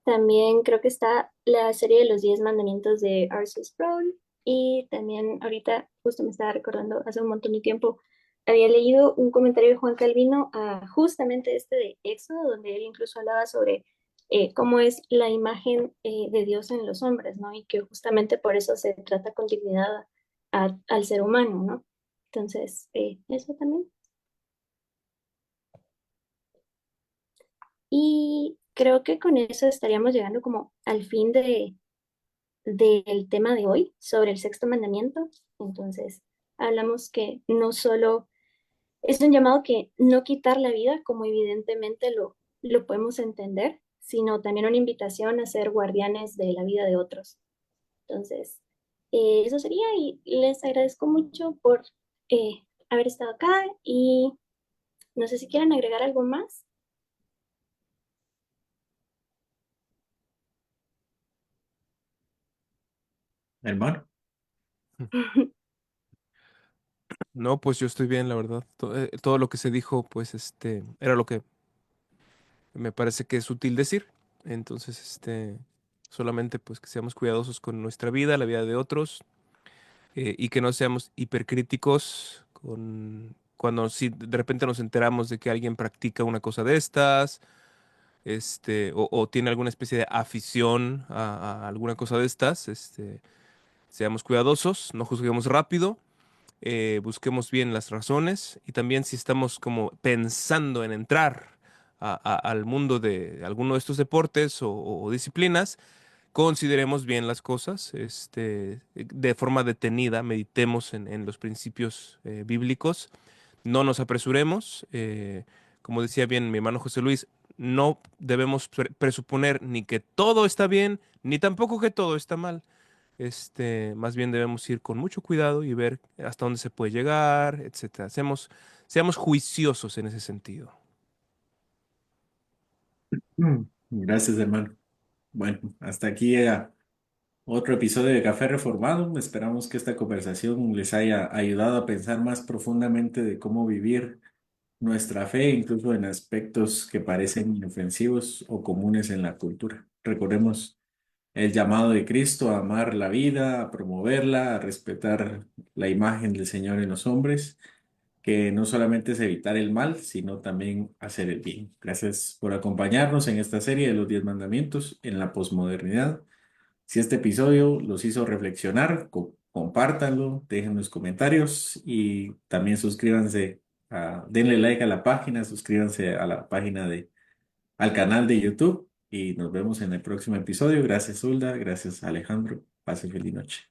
también creo que está la serie de los 10 mandamientos de R.C. Sproul y también ahorita justo me estaba recordando hace un montón de tiempo había leído un comentario de Juan Calvino a justamente este de Éxodo, donde él incluso hablaba sobre cómo es la imagen de Dios en los hombres, ¿no? Y que justamente por eso se trata con dignidad al ser humano, ¿no? Entonces, eso también. Y creo que con eso estaríamos llegando como al fin del tema de hoy sobre el sexto mandamiento. Entonces, hablamos que no solo es un llamado que no quitar la vida, como evidentemente lo podemos entender, sino también una invitación a ser guardianes de la vida de otros. Entonces, eso sería y les agradezco mucho por haber estado acá y no sé si quieren agregar algo más. Hermano. No, pues yo estoy bien, la verdad. Todo lo que se dijo, pues era lo que me parece que es útil decir. Entonces, solamente pues que seamos cuidadosos con nuestra vida, la vida de otros, y que no seamos hipercríticos con cuando si de repente nos enteramos de que alguien practica una cosa de estas, o tiene alguna especie de afición a alguna cosa de estas, seamos cuidadosos, no juzguemos rápido, busquemos bien las razones y también si estamos como pensando en entrar al mundo de alguno de estos deportes o disciplinas, consideremos bien las cosas, de forma detenida, meditemos en los principios bíblicos, no nos apresuremos, como decía bien mi hermano José Luis, no debemos presuponer ni que todo está bien, ni tampoco que todo está mal. Más bien debemos ir con mucho cuidado y ver hasta dónde se puede llegar, etcétera. Seamos juiciosos en ese sentido. Gracias, hermano. Bueno, hasta aquí era otro episodio de Café Reformado. Esperamos que esta conversación les haya ayudado a pensar más profundamente de cómo vivir nuestra fe, incluso en aspectos que parecen inofensivos o comunes en la cultura. Recordemos el llamado de Cristo a amar la vida, a promoverla, a respetar la imagen del Señor en los hombres, que no solamente es evitar el mal, sino también hacer el bien. Gracias por acompañarnos en esta serie de los 10 mandamientos en la posmodernidad. Si este episodio los hizo reflexionar, compártanlo, dejen los comentarios y también suscríbanse, denle like a la página, suscríbanse a la página al canal de YouTube y nos vemos en el próximo episodio. Gracias, Hulda, gracias, Alejandro. Pase feliz noche.